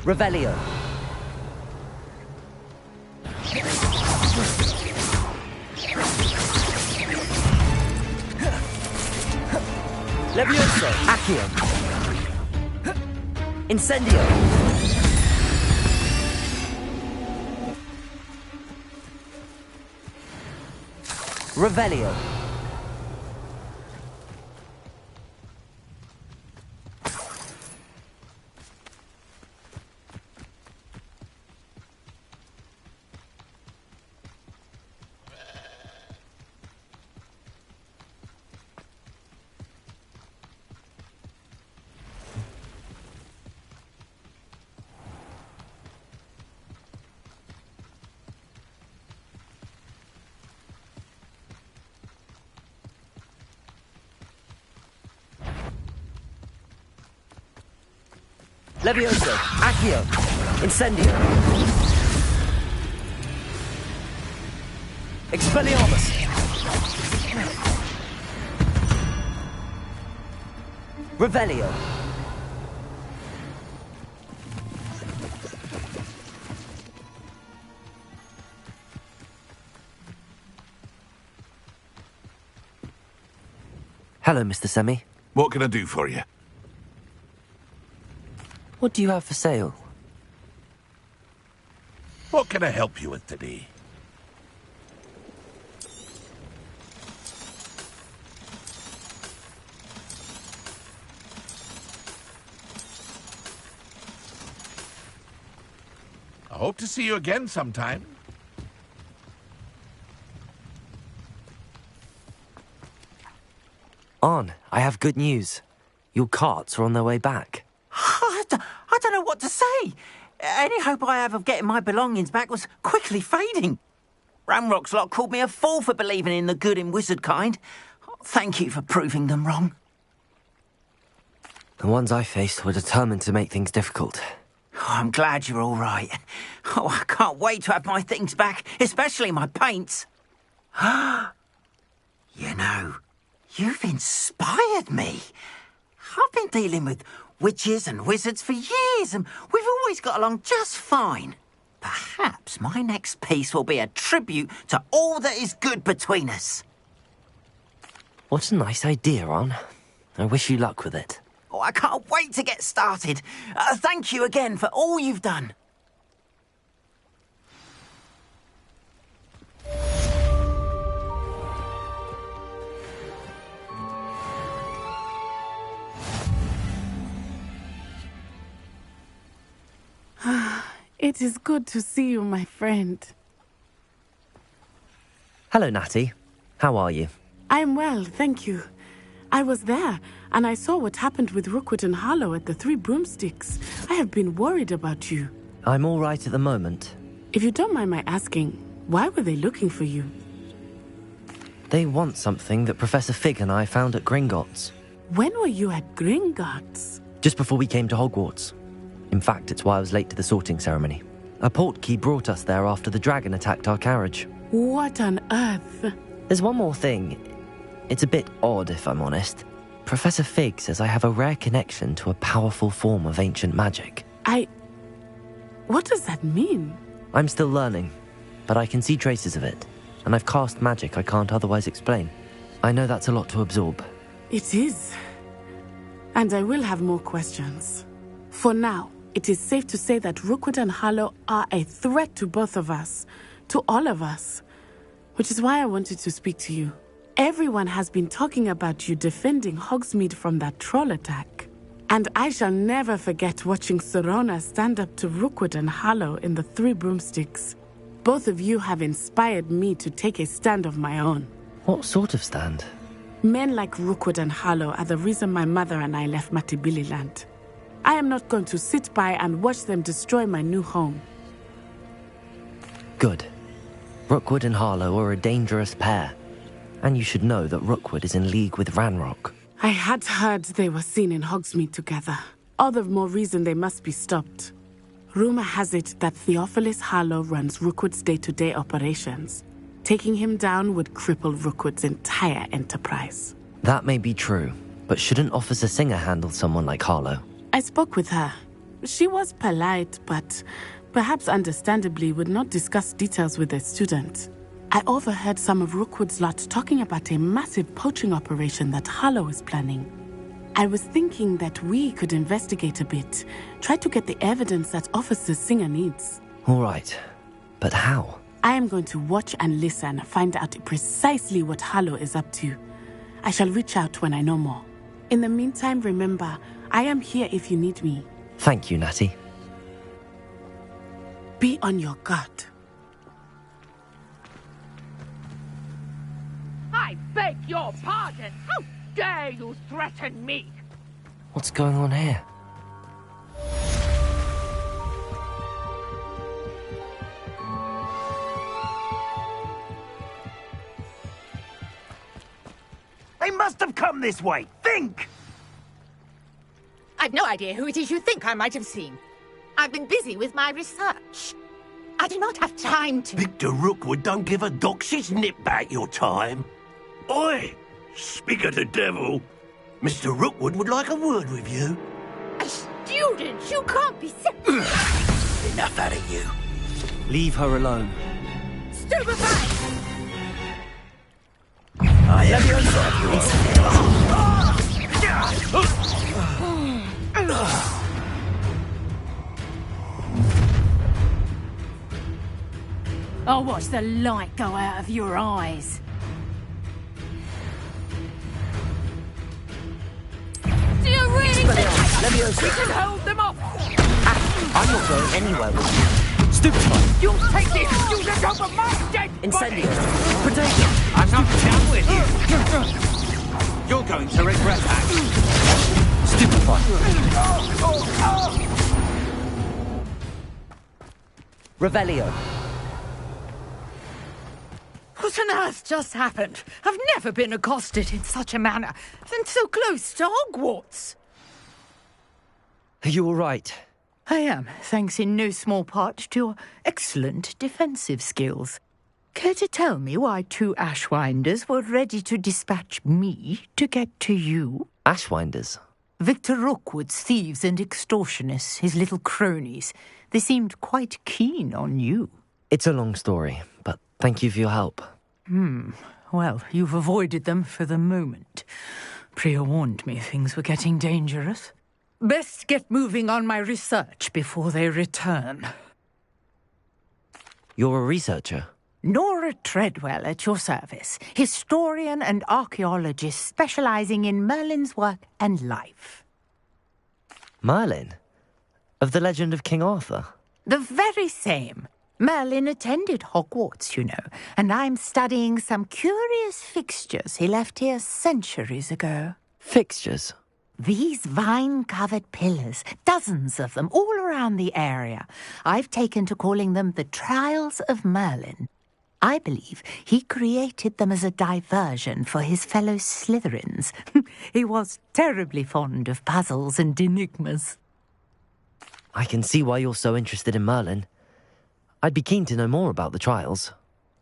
Revelio. Levioso. Accio. Incendio. Revelio. Levioso. Accio. Incendio. Expelliarmus! Revelio! Hello, Mr. Semi. What can I do for you? What do you have for sale? What can I help you with today? I hope to see you again sometime. On, I have good news. Your carts are on their way back. I don't know what to say. Any hope I have of getting my belongings back was quickly fading. Ramrock's lot called me a fool for believing in the good in wizard kind. Thank you for proving them wrong. The ones I faced were determined to make things difficult. Oh, I'm glad you're all right. Oh, I can't wait to have my things back, especially my paints. You know, you've inspired me. I've been dealing with witches and wizards for years, and we've always got along just fine. Perhaps my next piece will be a tribute to all that is good between us. What a nice idea, On. I wish you luck with it. Oh, I can't wait to get started. Thank you again for all you've done. It is good to see you, my friend. Hello, Natty. How are you? I am well, thank you. I was there, and I saw what happened with Rookwood and Harlow at the Three Broomsticks. I have been worried about you. I'm all right at the moment. If you don't mind my asking, why were they looking for you? They want something that Professor Fig and I found at Gringotts. When were you at Gringotts? Just before we came to Hogwarts. In fact, it's why I was late to the sorting ceremony. A portkey brought us there after the dragon attacked our carriage. What on earth? There's one more thing. It's a bit odd, if I'm honest. Professor Fig says I have a rare connection to a powerful form of ancient magic. What does that mean? I'm still learning, but I can see traces of it, and I've cast magic I can't otherwise explain. I know that's a lot to absorb. It is. And I will have more questions. For now, it is safe to say that Rookwood and Harlow are a threat to both of us, to all of us, which is why I wanted to speak to you. Everyone has been talking about you defending Hogsmeade from that troll attack. And I shall never forget watching Sorona stand up to Rookwood and Harlow in the Three Broomsticks. Both of you have inspired me to take a stand of my own. What sort of stand? Men like Rookwood and Harlow are the reason my mother and I left Matibililand. I am not going to sit by and watch them destroy my new home. Good. Rookwood and Harlow are a dangerous pair. And you should know that Rookwood is in league with Ranrock. I had heard they were seen in Hogsmeade together. All the more reason they must be stopped. Rumor has it that Theophilus Harlow runs Rookwood's day-to-day operations. Taking him down would cripple Rookwood's entire enterprise. That may be true, but shouldn't Officer Singer handle someone like Harlow? I spoke with her. She was polite, but perhaps understandably would not discuss details with a student. I overheard some of Rookwood's lot talking about a massive poaching operation that Harlow is planning. I was thinking that we could investigate a bit, try to get the evidence that Officer Singer needs. All right, but how? I am going to watch and listen, find out precisely what Harlow is up to. I shall reach out when I know more. In the meantime, remember, I am here if you need me. Thank you, Natty. Be on your guard. I beg your pardon! How dare you threaten me? What's going on here? They must have come this way. Think! I've no idea who it is you think I might have seen. I've been busy with my research. I do not have time to... Victor Rookwood don't give a doxy's nip back your time. Oi! Speak of the devil. Mr. Rookwood would like a word with you. A student? You can't be... Enough out of you. Leave her alone. Stupefy! I am I'll watch the light go out of your eyes. Do you really think we can hold them off? I'm not going anywhere with you. Stupefy! You'll take this student over my dead Incendio! body! Potato! I'm not done with you. You're going to regret that. Stupefy! Revelio. What on earth just happened? I've never been accosted in such a manner, and so close to Hogwarts. Are you all right? I am, thanks in no small part to your excellent defensive skills. Care to tell me why 2 Ashwinders were ready to dispatch me to get to you? Ashwinders? Victor Rookwood's thieves and extortionists, his little cronies. They seemed quite keen on you. It's a long story, but thank you for your help. Well, you've avoided them for the moment. Priya warned me things were getting dangerous. Best get moving on my research before they return. You're a researcher? Nora Treadwell at your service, historian and archaeologist specializing in Merlin's work and life. Merlin? Of the legend of King Arthur? The very same. Merlin attended Hogwarts, you know, and I'm studying some curious fixtures he left here centuries ago. Fixtures? These vine-covered pillars, dozens of them, all around the area. I've taken to calling them the Trials of Merlin. I believe he created them as a diversion for his fellow Slytherins. He was terribly fond of puzzles and enigmas. I can see why you're so interested in Merlin. I'd be keen to know more about the trials.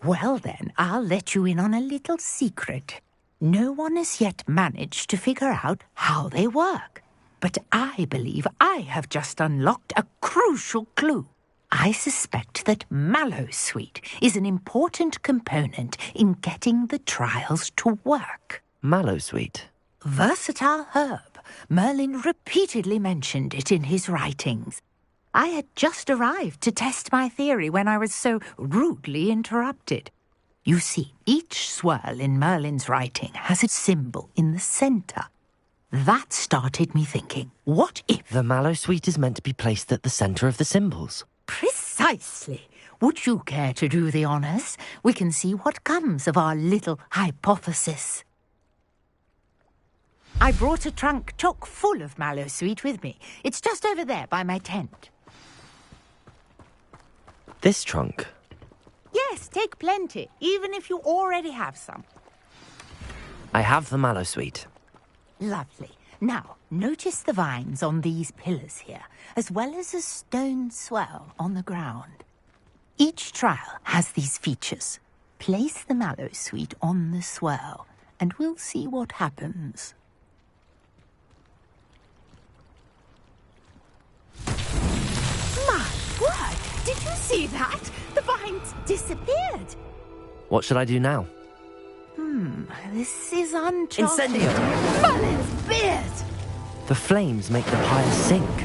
Well then, I'll let you in on a little secret. No one has yet managed to figure out how they work. But I believe I have just unlocked a crucial clue. I suspect that Mallowsweet is an important component in getting the trials to work. Mallowsweet? Versatile herb. Merlin repeatedly mentioned it in his writings. I had just arrived to test my theory when I was so rudely interrupted. You see, each swirl in Merlin's writing has its symbol in the centre. That started me thinking, what if... The Mallowsweet is meant to be placed at the centre of the symbols. Precisely. Would you care to do the honours? We can see what comes of our little hypothesis. I brought a trunk chock full of Mallowsweet with me. It's just over there by my tent. This trunk? Yes, take plenty, even if you already have some. I have the Mallowsweet. Lovely. Now, notice the vines on these pillars here, as well as a stone swell on the ground. Each trial has these features. Place the Mallowsweet on the swell, and we'll see what happens. My word! Did you see that? The vines disappeared. What should I do now? This is uncharted. Incendio! Merlin's beard! The flames make the pyre sink.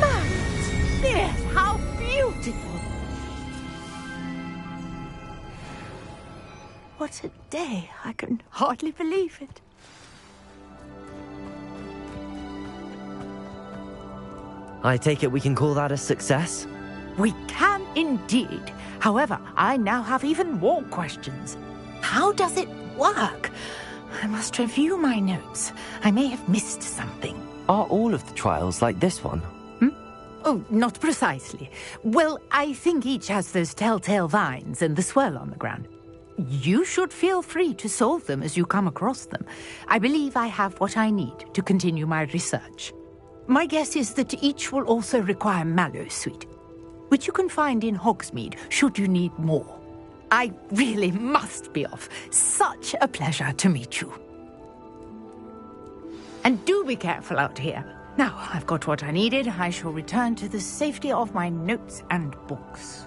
Merlin's beard! How beautiful! What a day! I can hardly believe it. I take it we can call that a success? We can indeed. However, I now have even more questions. How does it work? I must review my notes. I may have missed something. Are all of the trials like this one? Oh, not precisely. Well, I think each has those telltale vines and the swirl on the ground. You should feel free to solve them as you come across them. I believe I have what I need to continue my research. My guess is that each will also require mallow sweet, which you can find in Hogsmeade should you need more. I really must be off. Such a pleasure to meet you. And do be careful out here. Now, I've got what I needed. I shall return to the safety of my notes and books.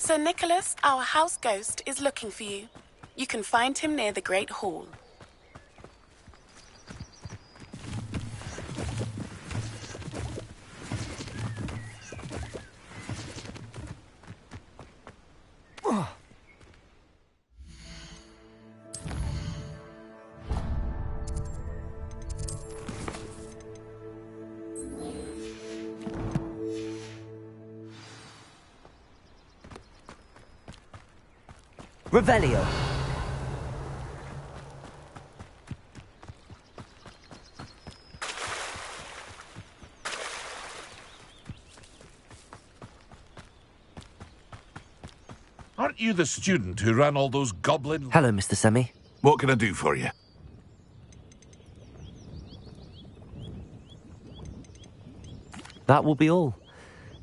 Sir Nicholas, our house ghost, is looking for you. You can find him near the Great Hall. Revelio. Aren't you the student who ran all those goblin... Hello, Mr. Semi. What can I do for you? That will be all.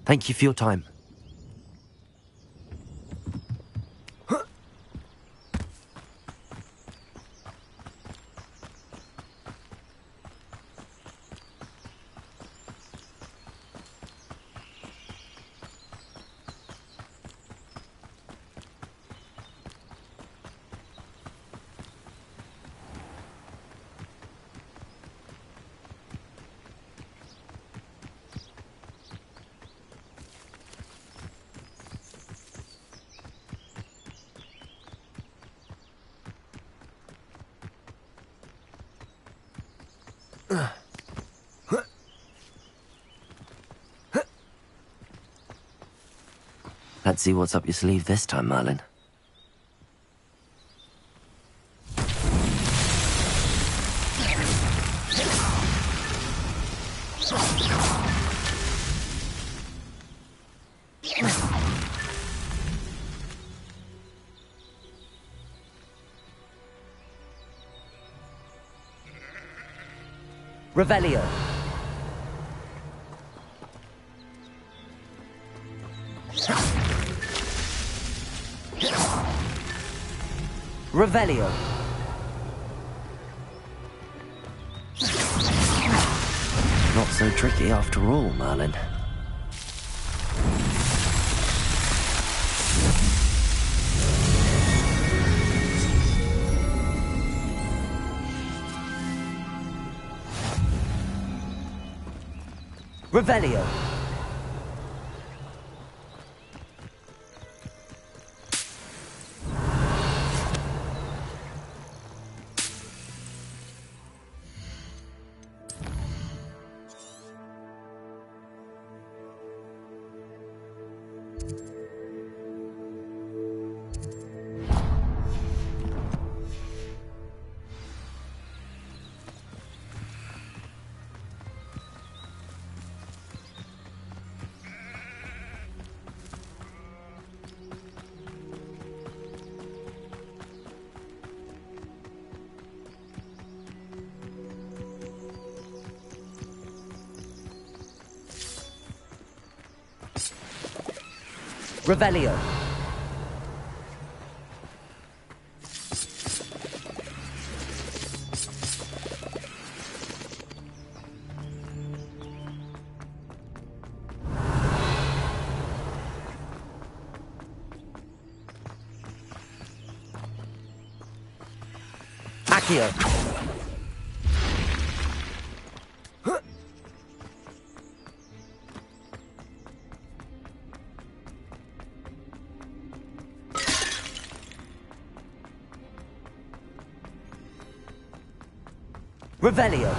Thank you for your time. Let's see what's up your sleeve this time, Merlin. Revelio. Revelio. Not so tricky after all, Merlin. Revelio. Revelio. Accio. Revelio.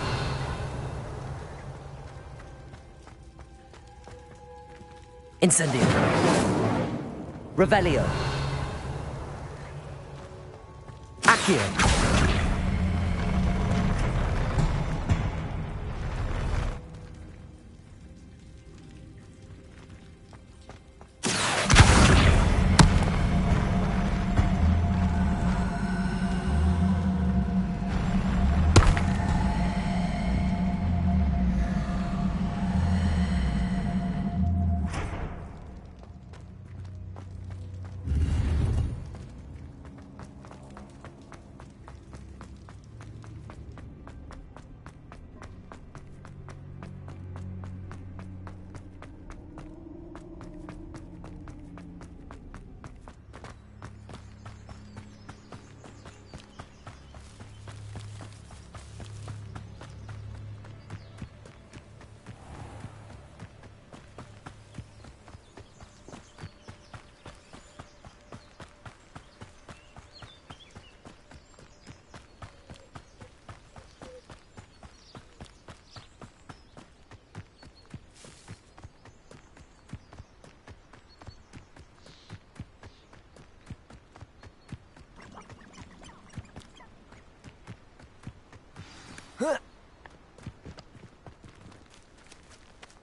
Incendio. Revelio. Accio.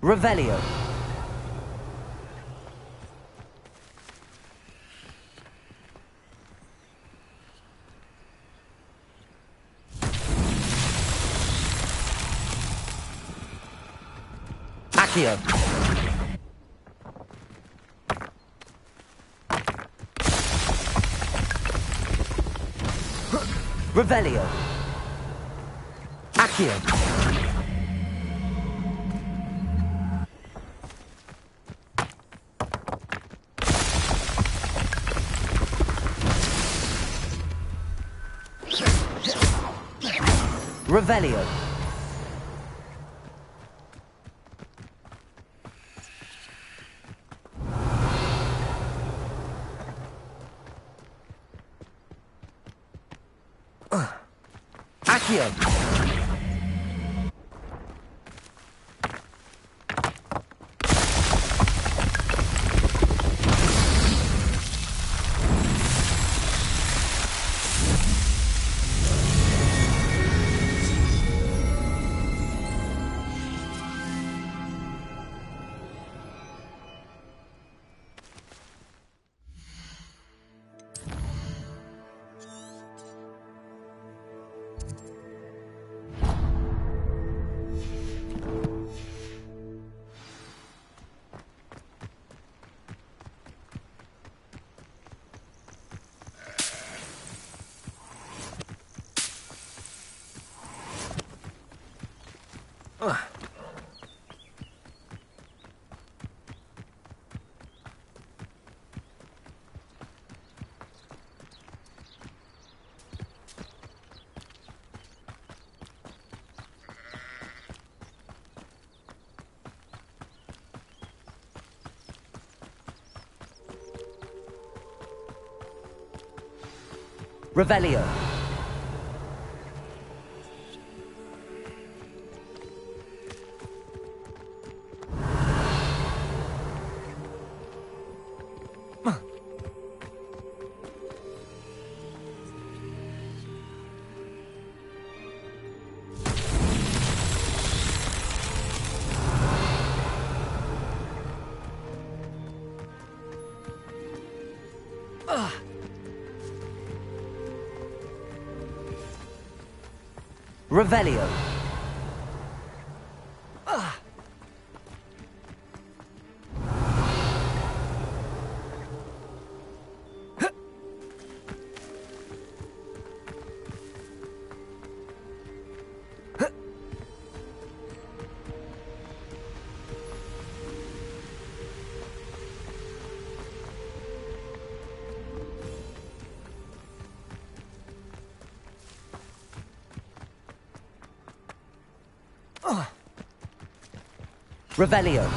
Revelio. Accio. Revelio. Accio. Revelio. Accio. Revelio. Revelio. Revelio.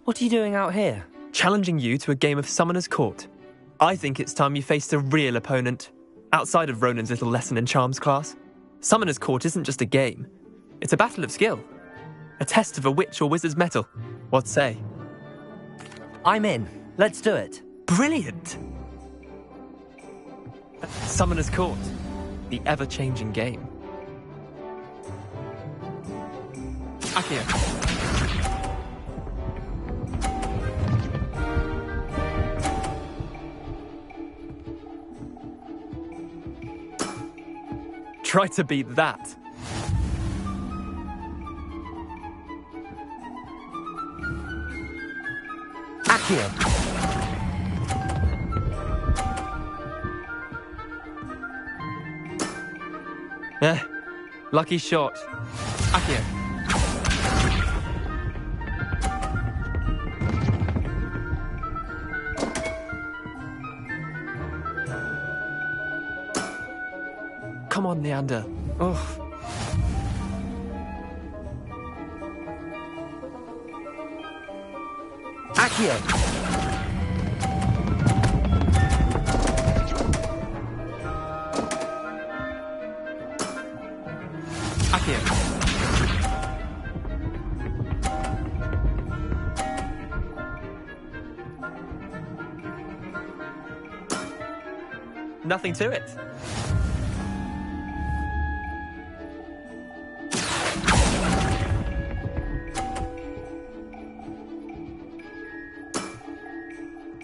What are you doing out here? Challenging you to a game of Summoner's Court. I think it's time you faced a real opponent, outside of Ronan's little lesson in charms class. Summoner's Court isn't just a game. It's a battle of skill. A test of a witch or wizard's mettle. What say? I'm in. Let's do it. Brilliant! Summoner's Court. The ever-changing game. Akio. Try to beat that. Akio. Lucky shot. Akio. Come on, Leander. Oh. Akio. Akio. Nothing to it.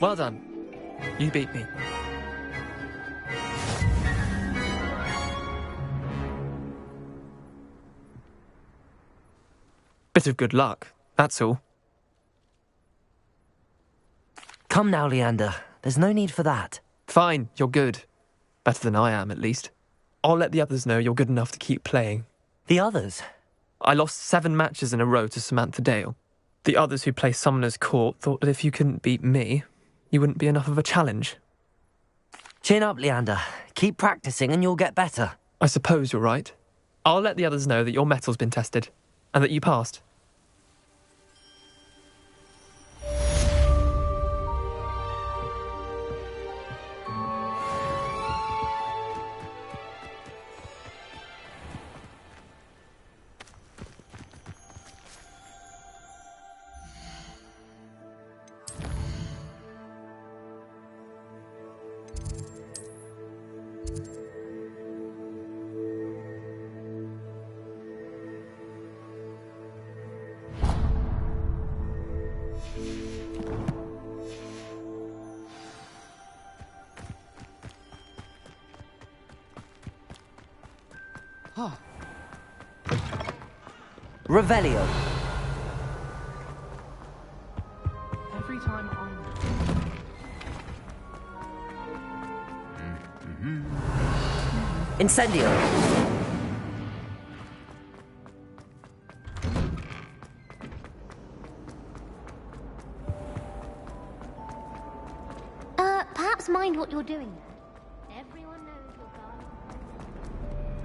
Well done. You beat me. Bit of good luck, that's all. Come now, Leander. There's no need for that. Fine, you're good. Better than I am, at least. I'll let the others know you're good enough to keep playing. The others? I lost 7 matches in a row to Samantha Dale. The others who play Summoner's Court thought that if you couldn't beat me, you wouldn't be enough of a challenge. Chin up, Leander. Keep practicing and you'll get better. I suppose you're right. I'll let the others know that your metal's been tested, and that you passed. Revelio. Every time I'm... Incendio. Perhaps mind what you're doing there. Everyone knows you're gone.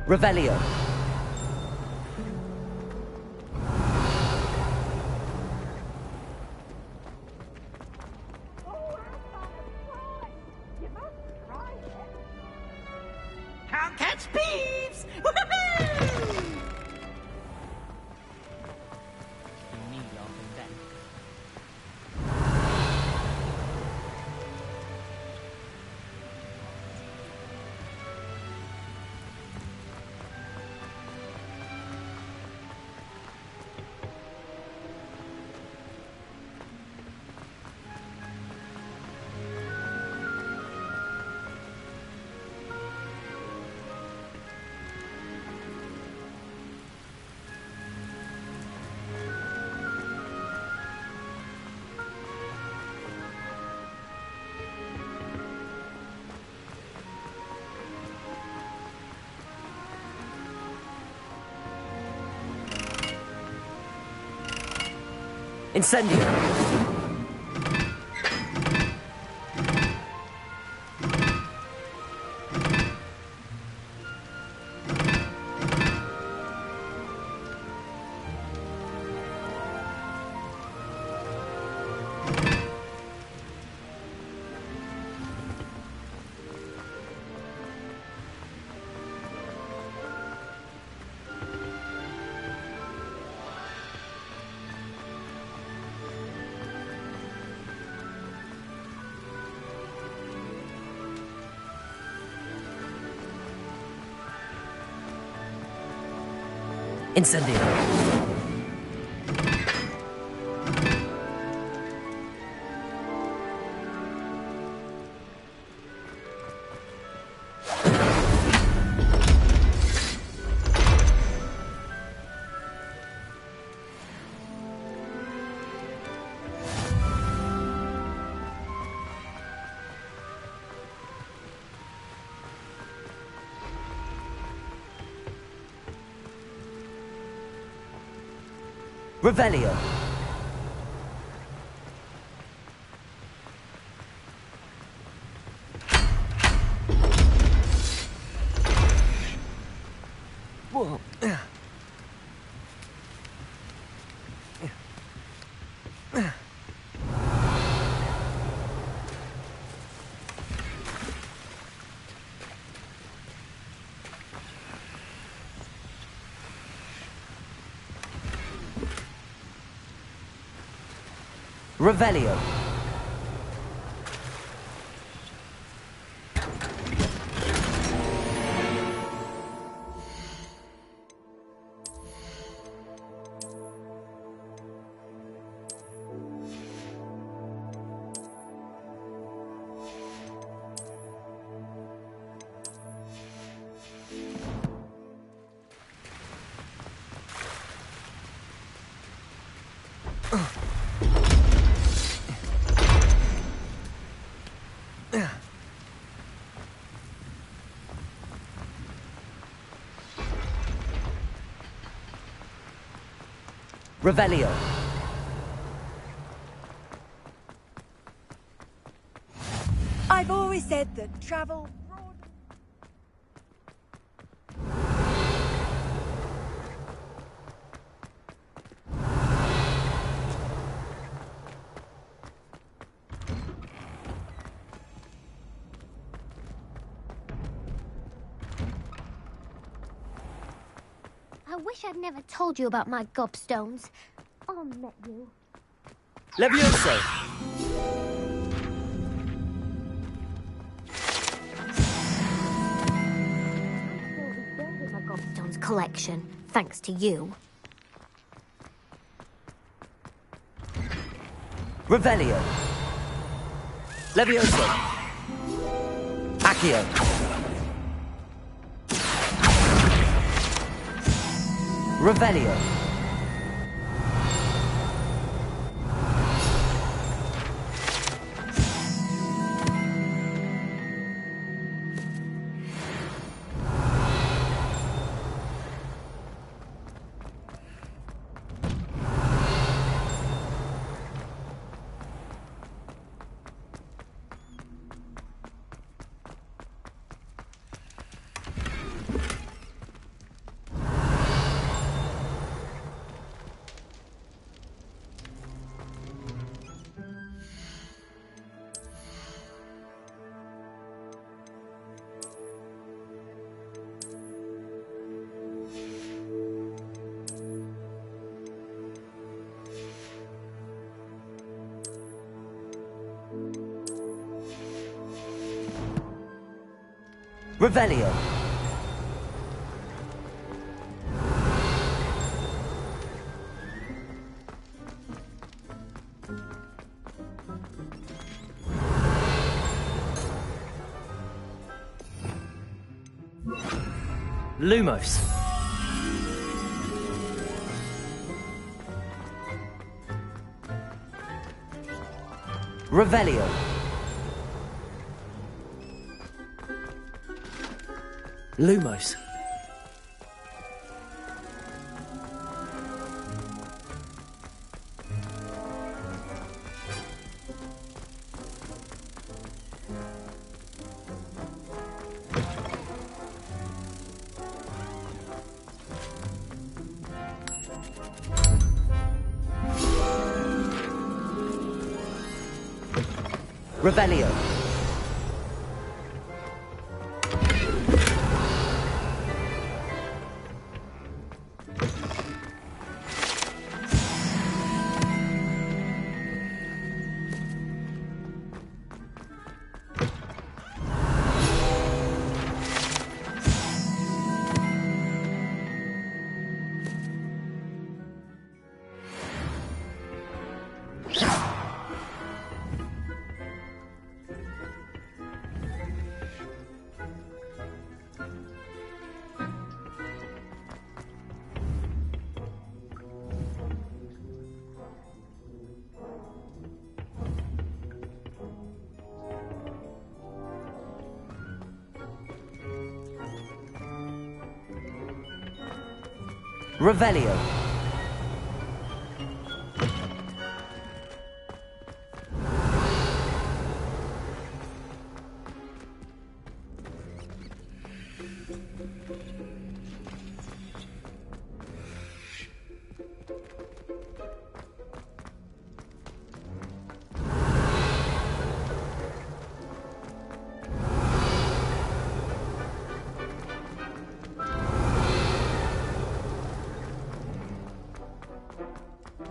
Revelio. Can't catch thieves! Me laughing then. Incendio. Incendio. Revelio. Whoa. Revelio. Revelio. I've always said that travel... I wish I'd never told you about my gobstones. I'll met you. Levioso. My gobstones collection, thanks to you. Revelio. Levioso. Accio. Revelio. Revelio. Lumos. Revelio. Lumos. Revelio. Revelio.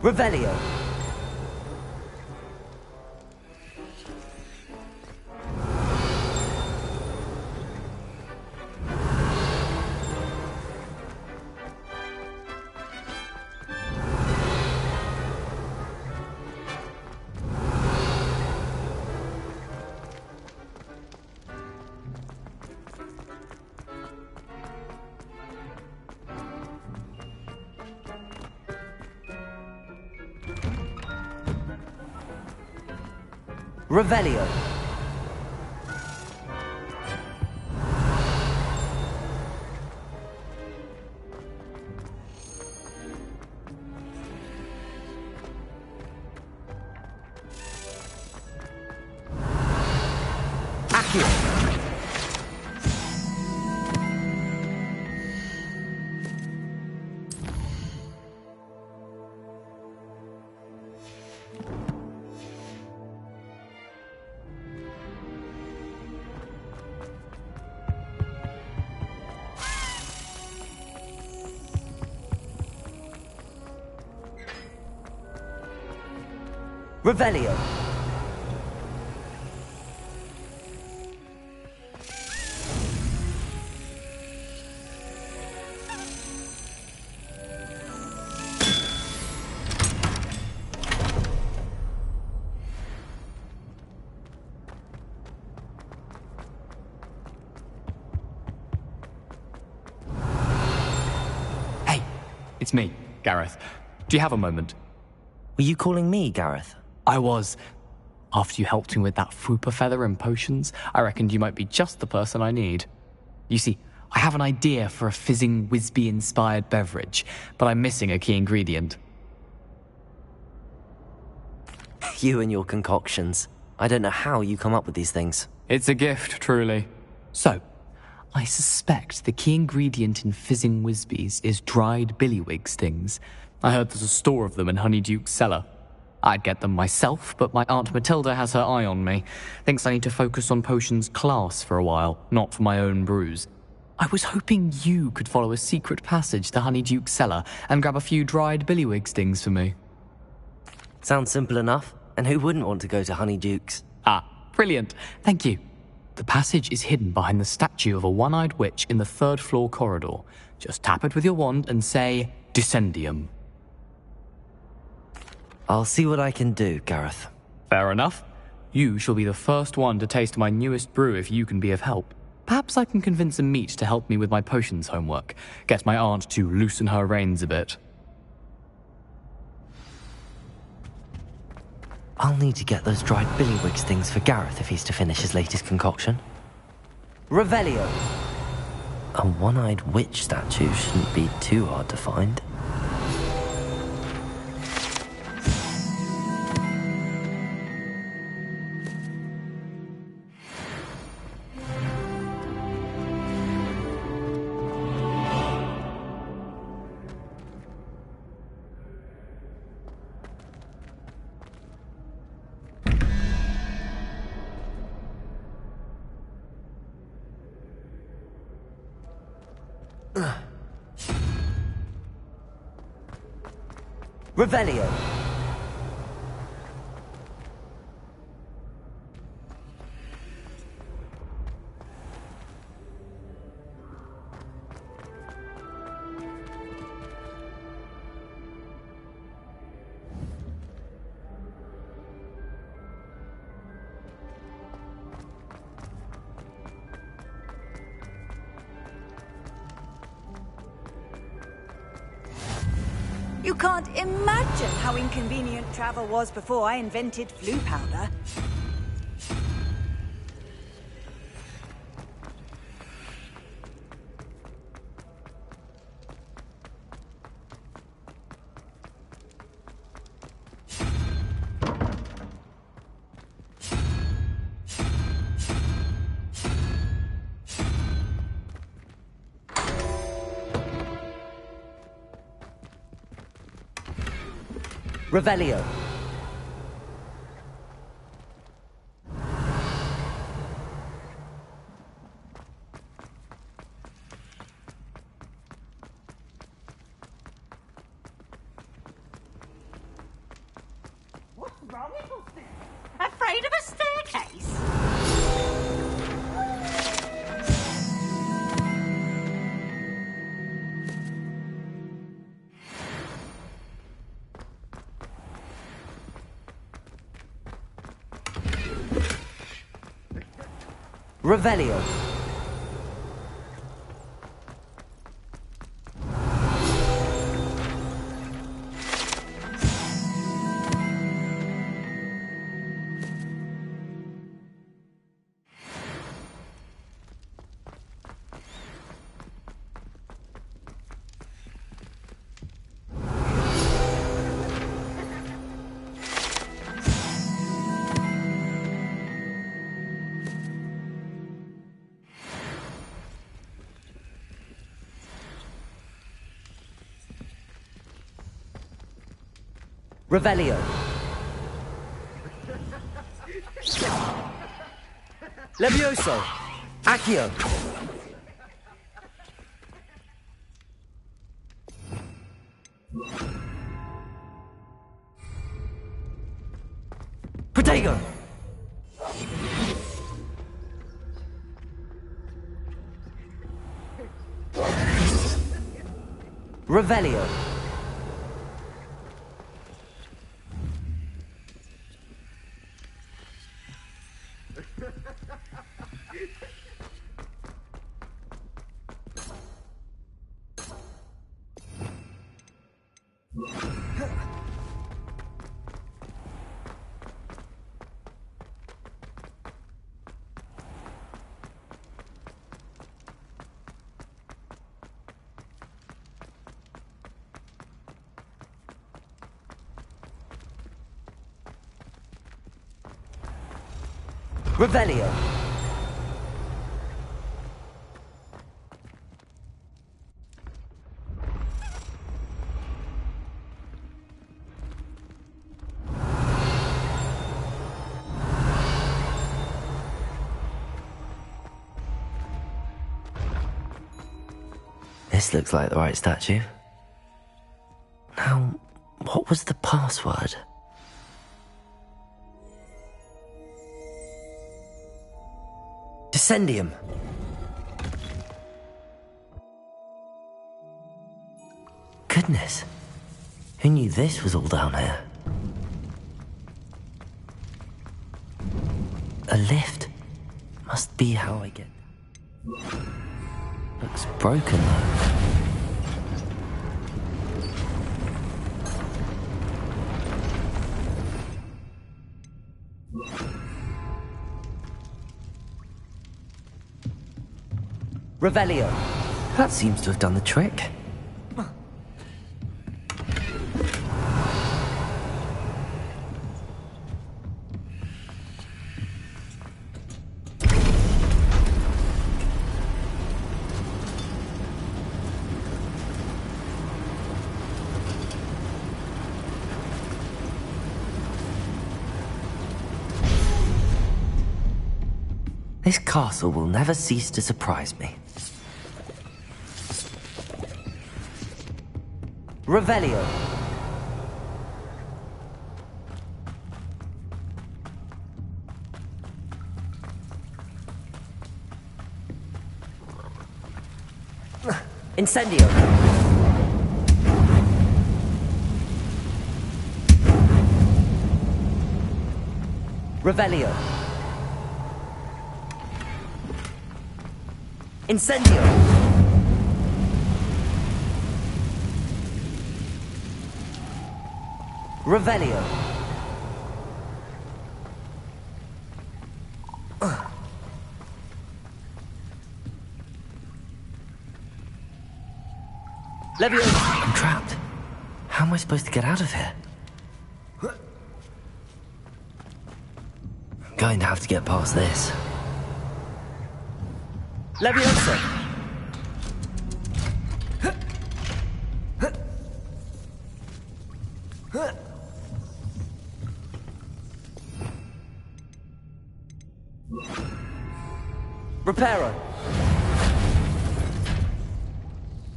Revelio. Revelio. Accio. Revelio. it's me, Gareth. Do you have a moment? Were you calling me, Gareth? I was. After you helped me with that Fupa feather and potions, I reckoned you might be just the person I need. You see, I have an idea for a fizzing Wisby-inspired beverage, but I'm missing a key ingredient. You and your concoctions. I don't know how you come up with these things. It's a gift, truly. So, I suspect the key ingredient in fizzing Wisbies is dried billywig stings. I heard there's a store of them in Honeyduke's cellar. I'd get them myself, but my Aunt Matilda has her eye on me. Thinks I need to focus on potions class for a while, not for my own brews. I was hoping you could follow a secret passage to Honeyduke's cellar and grab a few dried billywig stings for me. Sounds simple enough. And who wouldn't want to go to Honeyduke's? Ah, brilliant. Thank you. The passage is hidden behind the statue of a one-eyed witch in the third-floor corridor. Just tap it with your wand and say, Descendium. I'll see what I can do, Gareth. Fair enough. You shall be the first one to taste my newest brew if you can be of help. Perhaps I can convince a meat to help me with my potions homework. Get my aunt to loosen her reins a bit. I'll need to get those dried billywig stings for Gareth if he's to finish his latest concoction. Revelio! A one-eyed witch statue shouldn't be too hard to find. Revelio! You can't imagine how inconvenient travel was before I invented flu powder. Revelio! What's wrong with us then? Afraid of a staircase? Revelio! Revelio! Levioso! Accio! Protego! Revelio! Revelio. This looks like the right statue. Now, what was the password? Descendium. Goodness. Who knew this was all down here? A lift. Must be how I get... Looks broken, though. Revelio. That seems to have done the trick. This castle will never cease to surprise me. Revelio. Incendio. Revelio. Incendio. Revelio. Leviosa. I'm trapped. How am I supposed to get out of here? I'm going to have to get past this. Leviosa. Reparo.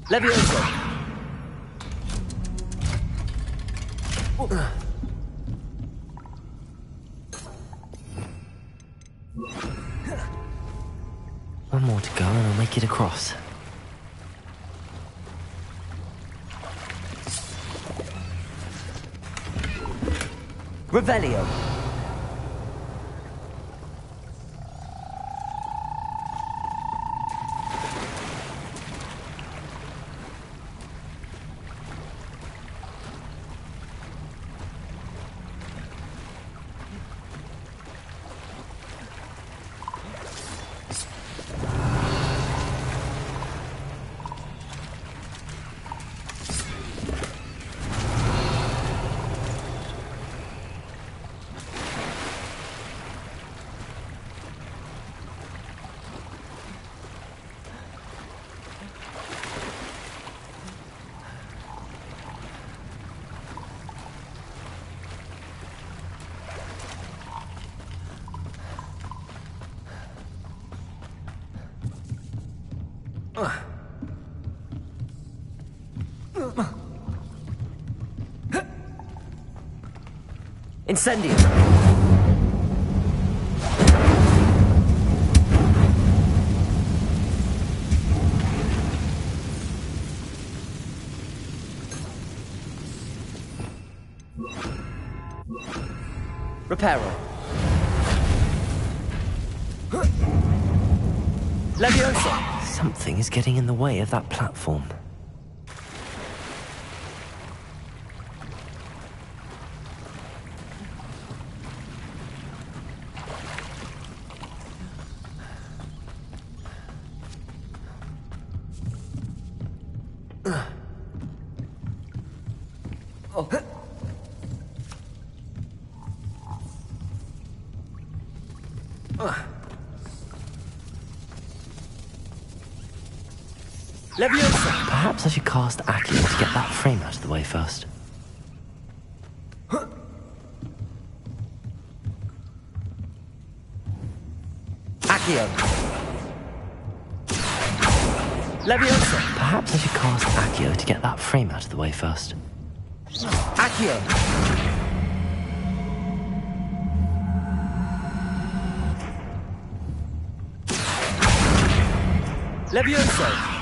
Leviosa. One more to go and I'll make it across. Revelio. Incendio. Reparo. Leviosa. Something is getting in the way of that platform. Leviosa! Perhaps I should cast Accio to get that frame out of the way first. Accio! Leviosa! Perhaps I should cast Accio to get that frame out of the way first. Accio! Leviosa!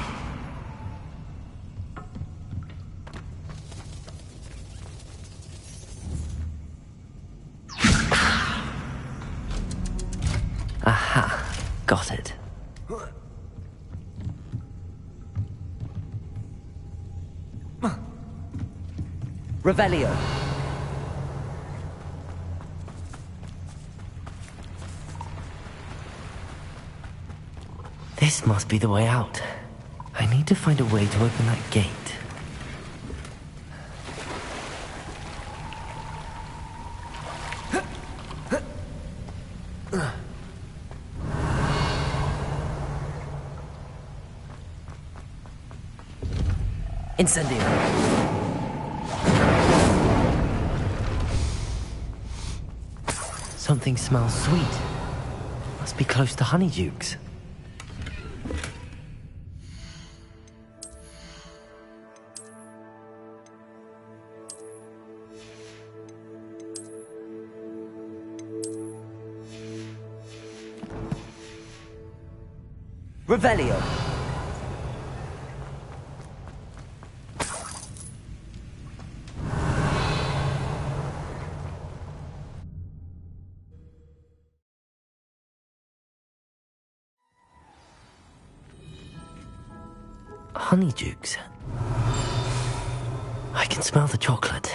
Aha, got it. Revelio. This must be the way out. I need to find a way to open that gate. Incendio. Something smells sweet. Must be close to Honeydukes. Revelio. Honeydukes. I can smell the chocolate.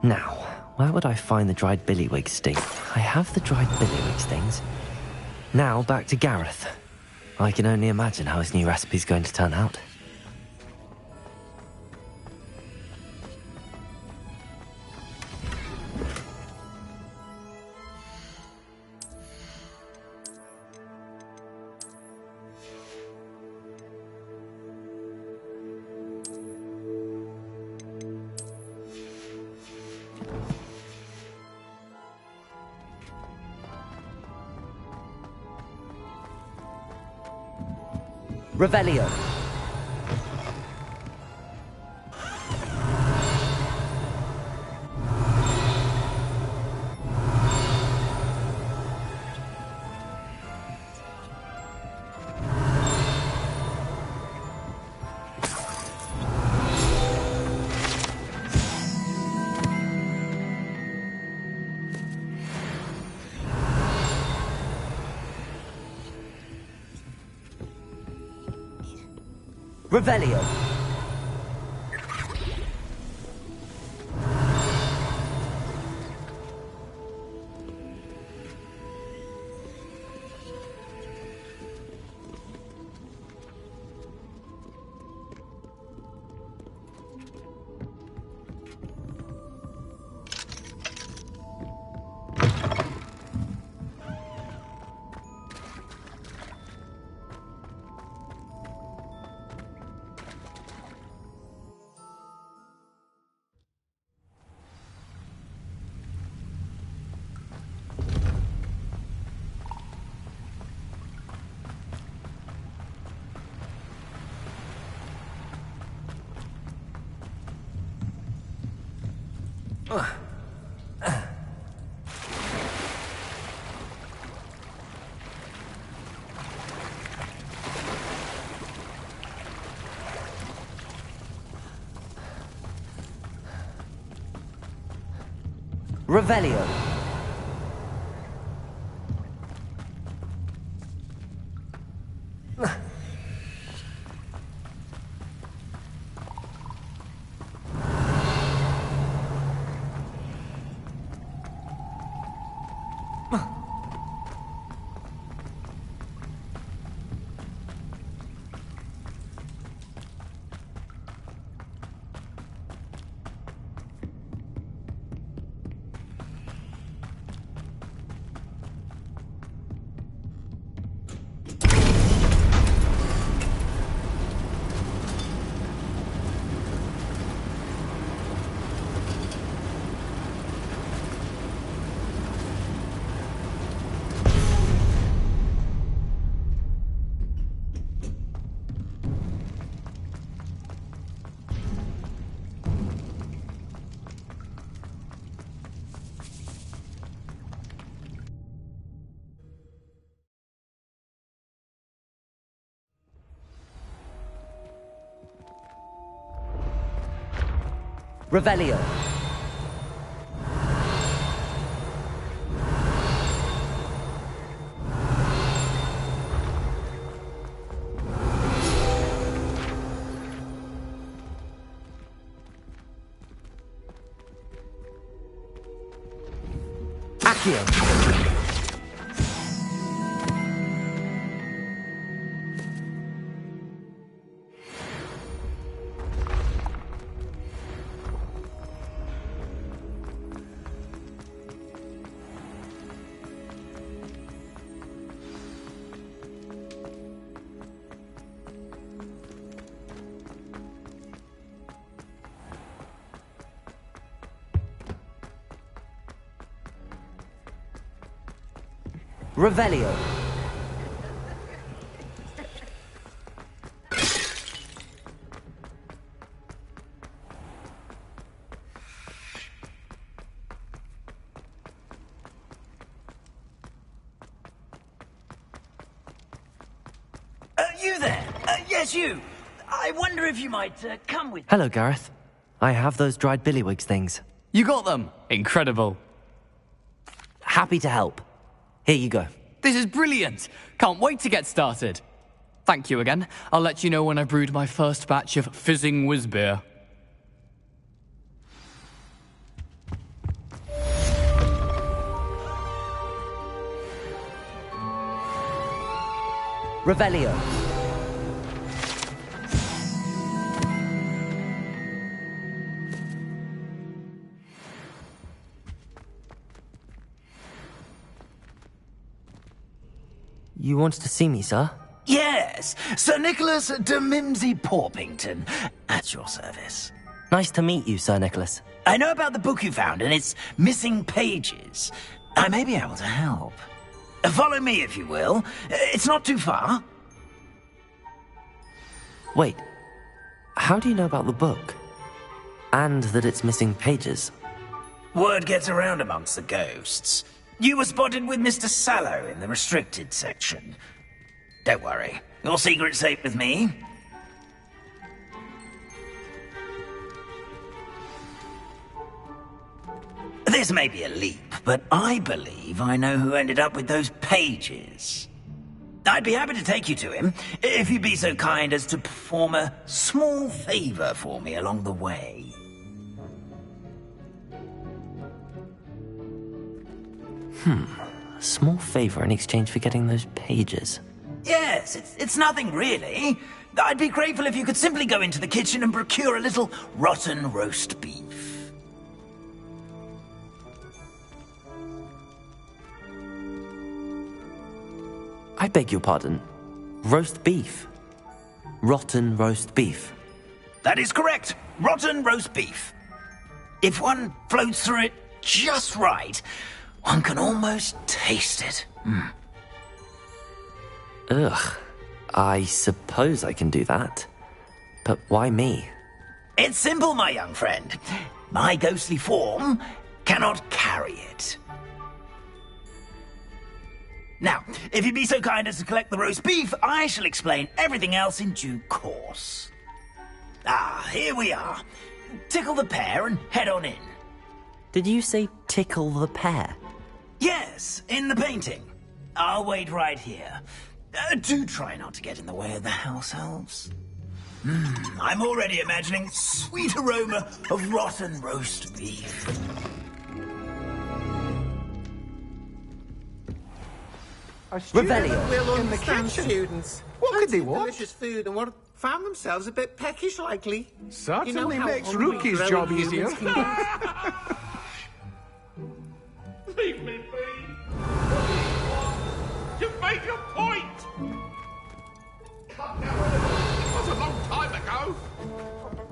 Now, where would I find the dried billywig sting? I have the dried billywig stings. Now, back to Gareth. I can only imagine how his new recipe's going to turn out. Revelio. Revelio. Revelio. Revelio. Accio. Revelio. You there? Yes, you. I wonder if you might come with... Hello, Gareth. I have those dried billywigs things. You got them! Incredible. Happy to help. Here you go. This is brilliant! Can't wait to get started. Thank you again. I'll let you know when I've brewed my first batch of fizzing whiz beer. Revelio. You wanted to see me, sir? Yes, Sir Nicholas de Mimsy Porpington, at your service. Nice to meet you, Sir Nicholas. I know about the book you found and its missing pages. I may be able to help. Follow me, if you will. It's not too far. Wait, how do you know about the book? And that it's missing pages? Word gets around amongst the ghosts. You were spotted with Mr. Sallow in the restricted section. Don't worry, your secret's safe with me. This may be a leap, but I believe I know who ended up with those pages. I'd be happy to take you to him, if you'd be so kind as to perform a small favor for me along the way. A small favor in exchange for getting those pages. Yes, it's nothing really. I'd be grateful if you could simply go into the kitchen and procure a little rotten roast beef. I beg your pardon. Roast beef. Rotten roast beef. That is correct. Rotten roast beef. If one floats through it just right, one can almost taste it. Ugh. I suppose I can do that. But why me? It's simple, my young friend. My ghostly form cannot carry it. Now, if you'd be so kind as to collect the roast beef, I shall explain everything else in due course. Ah, here we are. Tickle the pear and head on in. Did you say tickle the pear? Yes, in the painting. I'll wait right here. Do try not to get in the way of the house elves. I'm already imagining sweet aroma of rotten roast beef. Revelio. We'll In the understand kitchen. students. What could they want? Delicious food and what found themselves a bit peckish, likely. Certainly You know how makes hungry Rookie's growing job humans easier. can get? Leave me be. You've made your point. Cut down. It was a long time ago.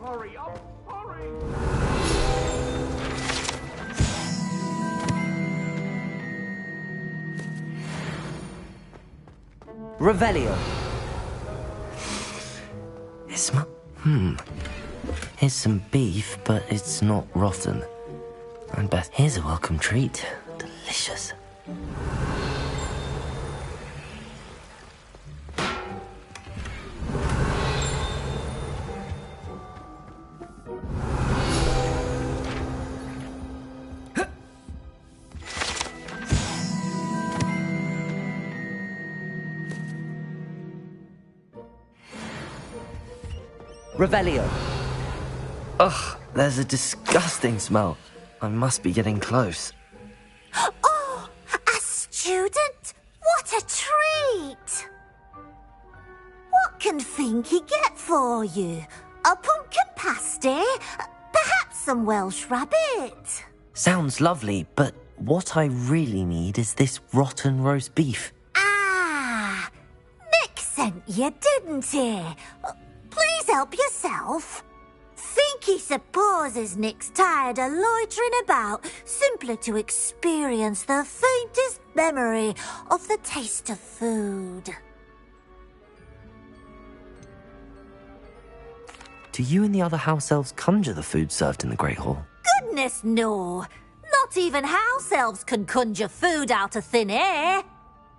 Hurry up, hurry. Revelio. Here's some beef, but it's not rotten. And Beth, here's a welcome treat. Delicious. Revelio. Ugh, there's a disgusting smell. I must be getting close. Oh, a student? What a treat! What can Finky get for you? A pumpkin pasty? Perhaps some Welsh rabbit? Sounds lovely, but what I really need is this rotten roast beef. Ah, Nick sent you, didn't he? Please help yourself. Finky supposes Nick's tired of loitering about simply to experience the faintest memory of the taste of food. Do you and the other house elves conjure the food served in the Great Hall? Goodness, no. Not even house elves can conjure food out of thin air.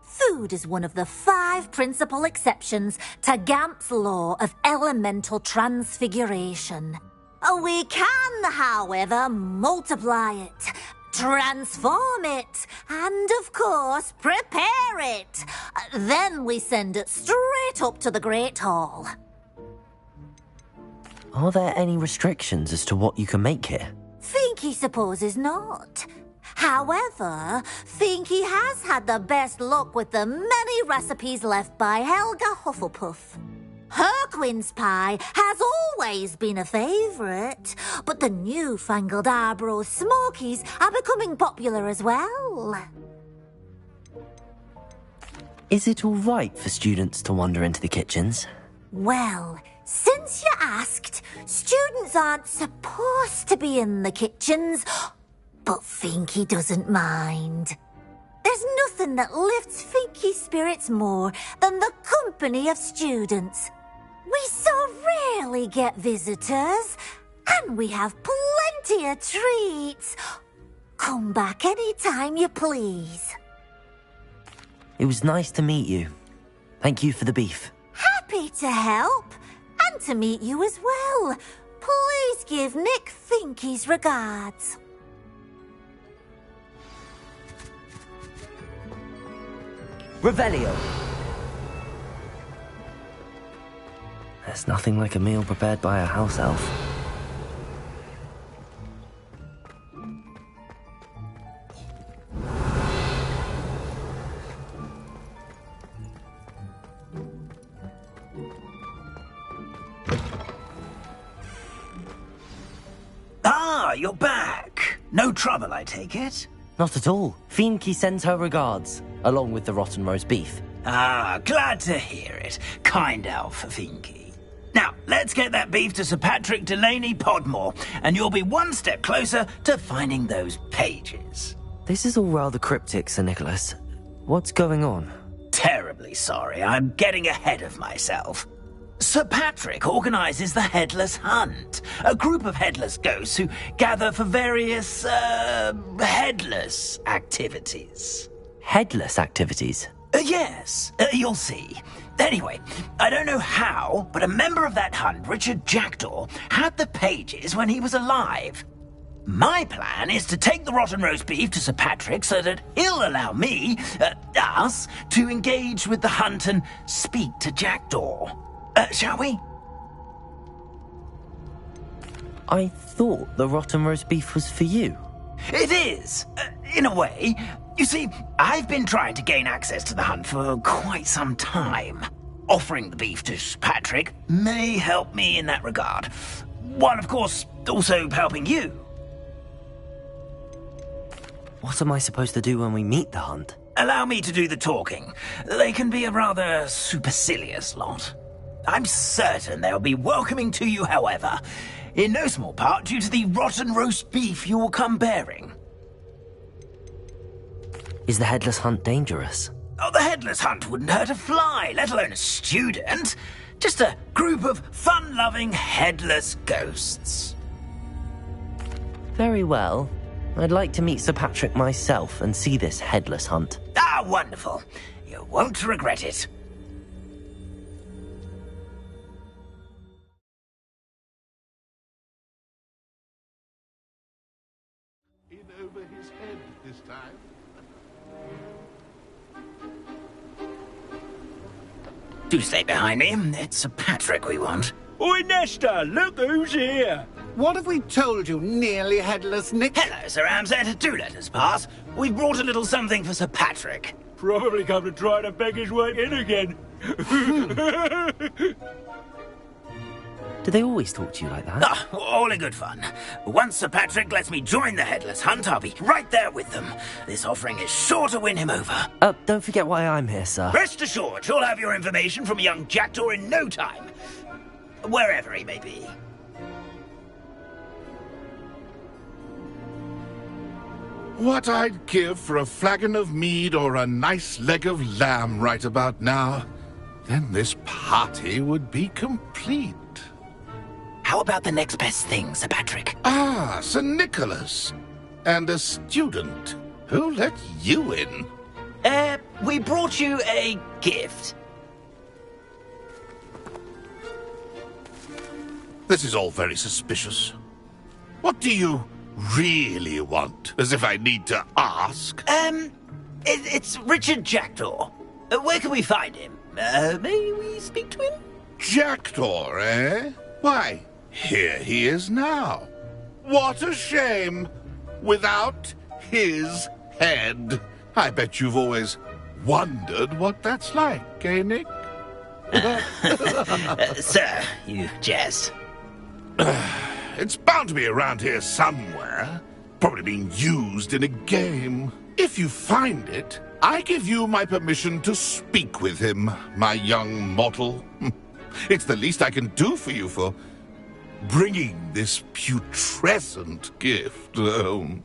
Food is one of the 5 principal exceptions to Gamp's law of elemental transfiguration. We can, however, multiply it, transform it, and, of course, prepare it. Then we send it straight up to the Great Hall. Are there any restrictions as to what you can make here? Finky supposes not. However, Finky has had the best luck with the many recipes left by Helga Hufflepuff. Her quince pie has always been a favourite, but the newfangled Arbroath Smokies are becoming popular as well. Is it all right for students to wander into the kitchens? Well, since you asked, students aren't supposed to be in the kitchens, but Finky doesn't mind. There's nothing that lifts Finky's spirits more than the company of students. We so rarely get visitors, and we have plenty of treats. Come back any time you please. It was nice to meet you. Thank you for the beef. Happy to help, and to meet you as well. Please give Nick Finky's regards. Revelio. There's nothing like a meal prepared by a house elf. Ah, you're back. No trouble, I take it? Not at all. Finky sends her regards, along with the rotten roast beef. Ah, glad to hear it. Kind elf, Finky. Now, let's get that beef to Sir Patrick Delaney Podmore, and you'll be one step closer to finding those pages. This is all rather cryptic, Sir Nicholas. What's going on? Terribly sorry, I'm getting ahead of myself. Sir Patrick organises the Headless Hunt, a group of headless ghosts who gather for various, headless activities. Headless activities? Yes, you'll see. Anyway, I don't know how, but a member of that hunt, Richard Jackdaw, had the pages when he was alive. My plan is to take the rotten roast beef to Sir Patrick so that he'll allow me, us, to engage with the hunt and speak to Jackdaw. Shall we? I thought the rotten roast beef was for you. It is, in a way. You see, I've been trying to gain access to the hunt for quite some time. Offering the beef to Patrick may help me in that regard, while, of course, also helping you. What am I supposed to do when we meet the hunt? Allow me to do the talking. They can be a rather supercilious lot. I'm certain they'll be welcoming to you, however, in no small part due to the rotten roast beef you will come bearing. Is the headless hunt dangerous? Oh, the headless hunt wouldn't hurt a fly, let alone a student. Just a group of fun-loving headless ghosts. Very well. I'd like to meet Sir Patrick myself and see this headless hunt. Ah, wonderful. You won't regret it. In over his head this time. Do stay behind me. It's Sir Patrick we want. Oi, Nesta, look who's here. What have we told you, nearly headless Nick? Hello, Sir Ramsay. Do let us pass. We've brought a little something for Sir Patrick. Probably come to try to beg his way in again. Do they always talk to you like that? Ah, all in good fun. Once Sir Patrick lets me join the Headless Hunt, I'll be right there with them. This offering is sure to win him over. Don't forget why I'm here, sir. Rest assured, you'll have your information from young Jackdaw in no time. Wherever he may be. What I'd give for a flagon of mead or a nice leg of lamb right about now. Then this party would be complete. How about the next best thing, Sir Patrick? Ah, Sir Nicholas. And a student. Who let you in? We brought you a gift. This is all very suspicious. What do you really want? As if I need to ask. It's Richard Jackdaw. Where can we find him? May we speak to him? Jackdaw, eh? Why, here he is now. What a shame. Without his head. I bet you've always wondered what that's like, eh, Nick? Sir, you jest. It's bound to be around here somewhere. Probably being used in a game. If you find it, I give you my permission to speak with him, my young mortal. It's the least I can do for you for bringing this putrescent gift home.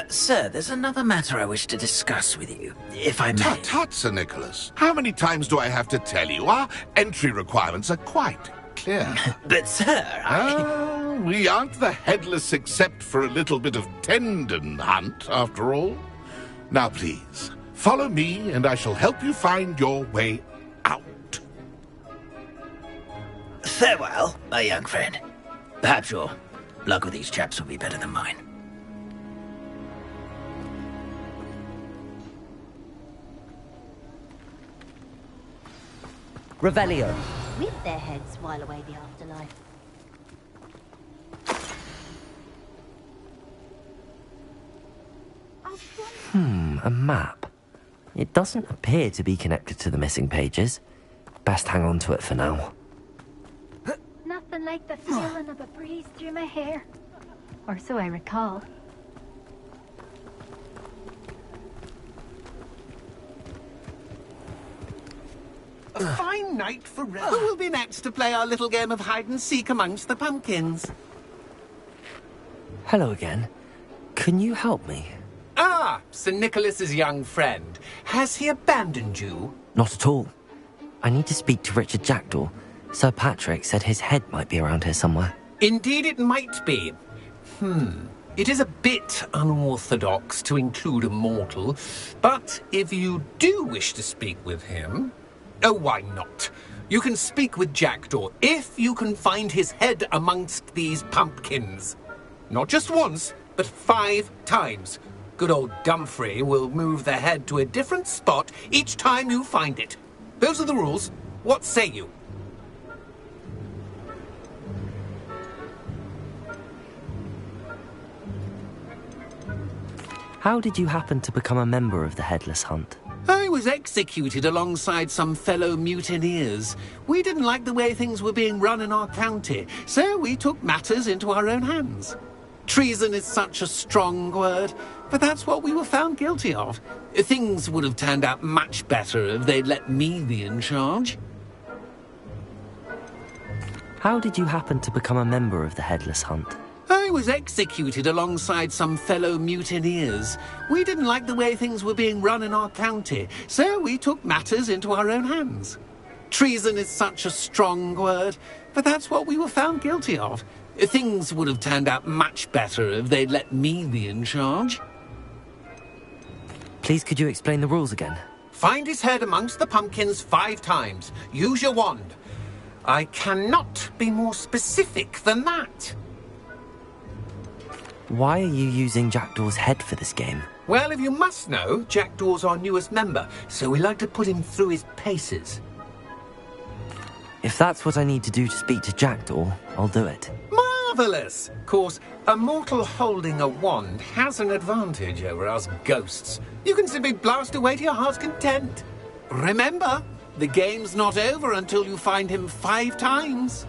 Sir, there's another matter I wish to discuss with you, if I may. Tut, tut, Sir Nicholas. How many times do I have to tell you? Our entry requirements are quite clear. But, sir, we aren't the headless except for a little bit of tendon hunt, after all. Now, please, follow me, and I shall help you find your way out. Farewell, my young friend. Perhaps your luck with these chaps will be better than mine. Revelio. With their heads while away the afterlife. A map. It doesn't appear to be connected to the missing pages. Best hang on to it for now. Nothing like the feeling of a breeze through my hair. Or so I recall. A fine night for Who will be next to play our little game of hide-and-seek amongst the pumpkins? Hello again. Can you help me? Ah, Sir Nicholas's young friend. Has he abandoned you? Not at all. I need to speak to Richard Jackdaw. Sir Patrick said his head might be around here somewhere. Indeed it might be. It is a bit unorthodox to include a mortal, but if you do wish to speak with him... Oh, why not? You can speak with Jackdaw if you can find his head amongst these pumpkins. Not just once, but 5 times. Good old Dumfrey will move the head to a different spot each time you find it. Those are the rules. What say you? How did you happen to become a member of the Headless Hunt? I was executed alongside some fellow mutineers. We didn't like the way things were being run in our county, so we took matters into our own hands. Treason is such a strong word, but that's what we were found guilty of. Things would have turned out much better if they'd let me be in charge. How did you happen to become a member of the Headless Hunt? I was executed alongside some fellow mutineers. We didn't like the way things were being run in our county, so we took matters into our own hands. Treason is such a strong word, but that's what we were found guilty of. Things would have turned out much better if they'd let me be in charge. Please, could you explain the rules again? Find his head amongst the pumpkins 5 times. Use your wand. I cannot be more specific than that. Why are you using Jackdaw's head for this game? Well, if you must know, Jackdaw's our newest member, so we like to put him through his paces. If that's what I need to do to speak to Jackdaw, I'll do it. Marvellous! Of course, a mortal holding a wand has an advantage over us ghosts. You can simply blast away to your heart's content. Remember, the game's not over until you find him 5 times.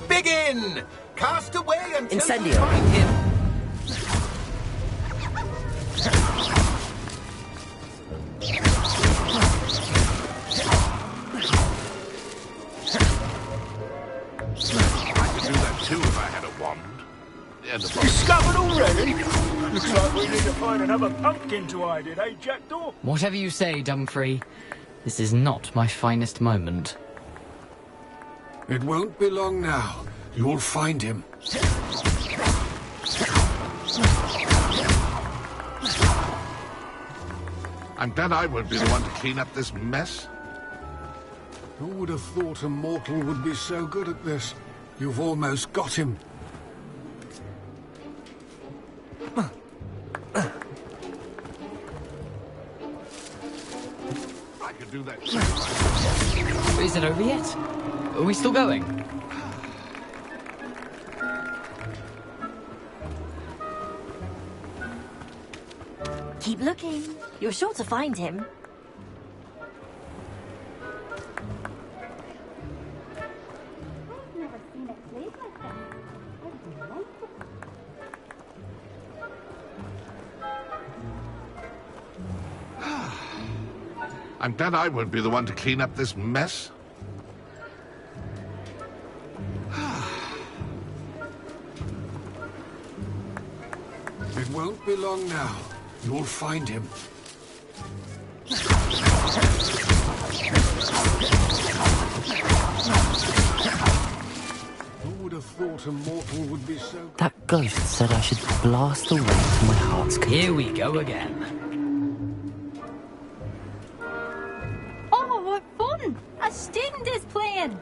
Begin! Cast away until Incendio. you find him. I could do that too if I had a wand. And a Discovered already? Looks like we need to find another pumpkin to hide in, eh, Jackdaw? Whatever you say, Dumfrey. This is not my finest moment. It won't be long now. You'll find him. I'm glad I won't be the one to clean up this mess. Who would have thought a mortal would be so good at this? You've almost got him. I could do that. Is it over yet? Are we still going? Keep looking. You're sure to find him. I'm glad I won't be the one to clean up this mess. It won't be long now. You'll find him. Who would have thought a mortal would be so good? That ghost said I should blast away to my heart's content. Here we go again. Oh, what fun! A student is playing!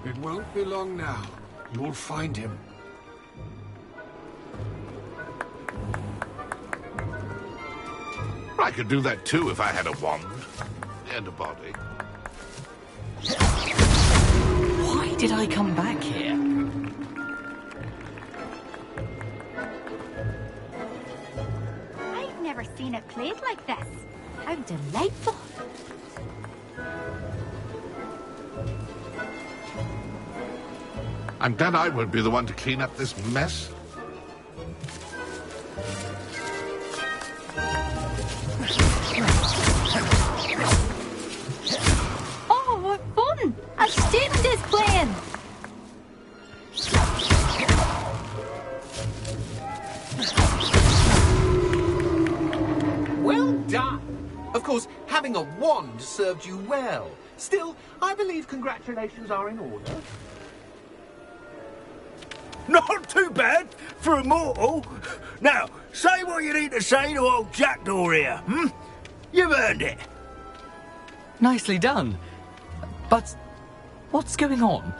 It won't be long now. You'll find him. I could do that too if I had a wand and a body. Why did I come back here? I've never seen it played like this. How delightful! I'm glad I won't be the one to clean up this mess. Oh, what fun! A student is playing! Well done! Of course, having a wand served you well. Still, I believe congratulations are in order. Not too bad for a mortal. Now, say what you need to say to old Jackdaw here, hmm? You've earned it. Nicely done. But what's going on?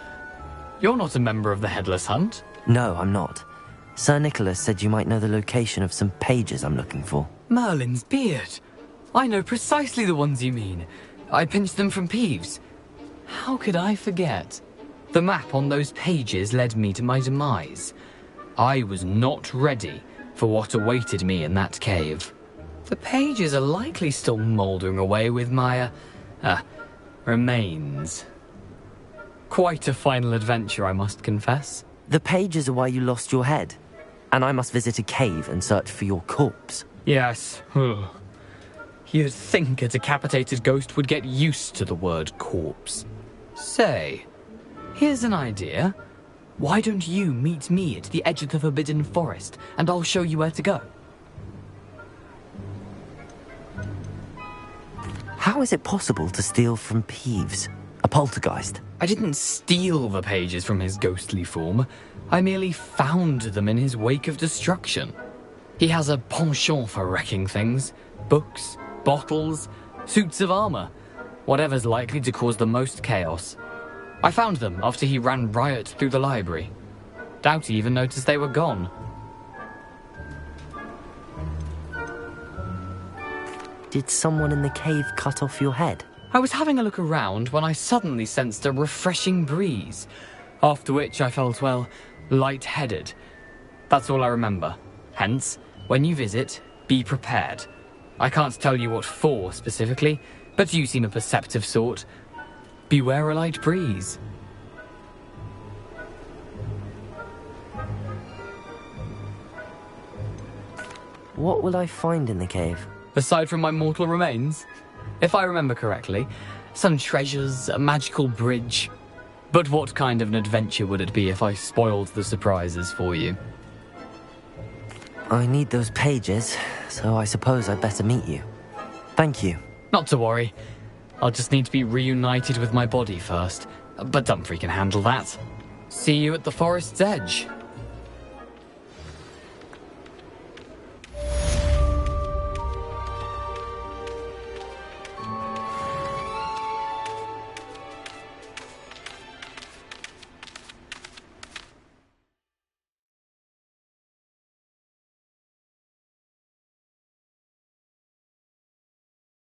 You're not a member of the Headless Hunt. No, I'm not. Sir Nicholas said you might know the location of some pages I'm looking for. Merlin's beard. I know precisely the ones you mean. I pinched them from Peeves. How could I forget? The map on those pages led me to my demise. I was not ready for what awaited me in that cave. The pages are likely still mouldering away with my, remains. Quite a final adventure, I must confess. The pages are why you lost your head, and I must visit a cave and search for your corpse. Yes. You'd think a decapitated ghost would get used to the word corpse. Say, here's an idea. Why don't you meet me at the edge of the Forbidden Forest, and I'll show you where to go? How is it possible to steal from Peeves? A poltergeist? I didn't steal the pages from his ghostly form. I merely found them in his wake of destruction. He has a penchant for wrecking things. Books, bottles, suits of armor. Whatever's likely to cause the most chaos. I found them after he ran riot through the library. Doubt he even noticed they were gone. Did someone in the cave cut off your head? I was having a look around when I suddenly sensed a refreshing breeze, after which I felt, well, light-headed. That's all I remember. Hence, when you visit, be prepared. I can't tell you what for specifically, but you seem a perceptive sort. Beware a light breeze. What will I find in the cave? Aside from my mortal remains? If I remember correctly, some treasures, a magical bridge. But what kind of an adventure would it be if I spoiled the surprises for you? I need those pages, so I suppose I'd better meet you. Thank you. Not to worry. I'll just need to be reunited with my body first. But Dumfries can handle that. See you at the forest's edge.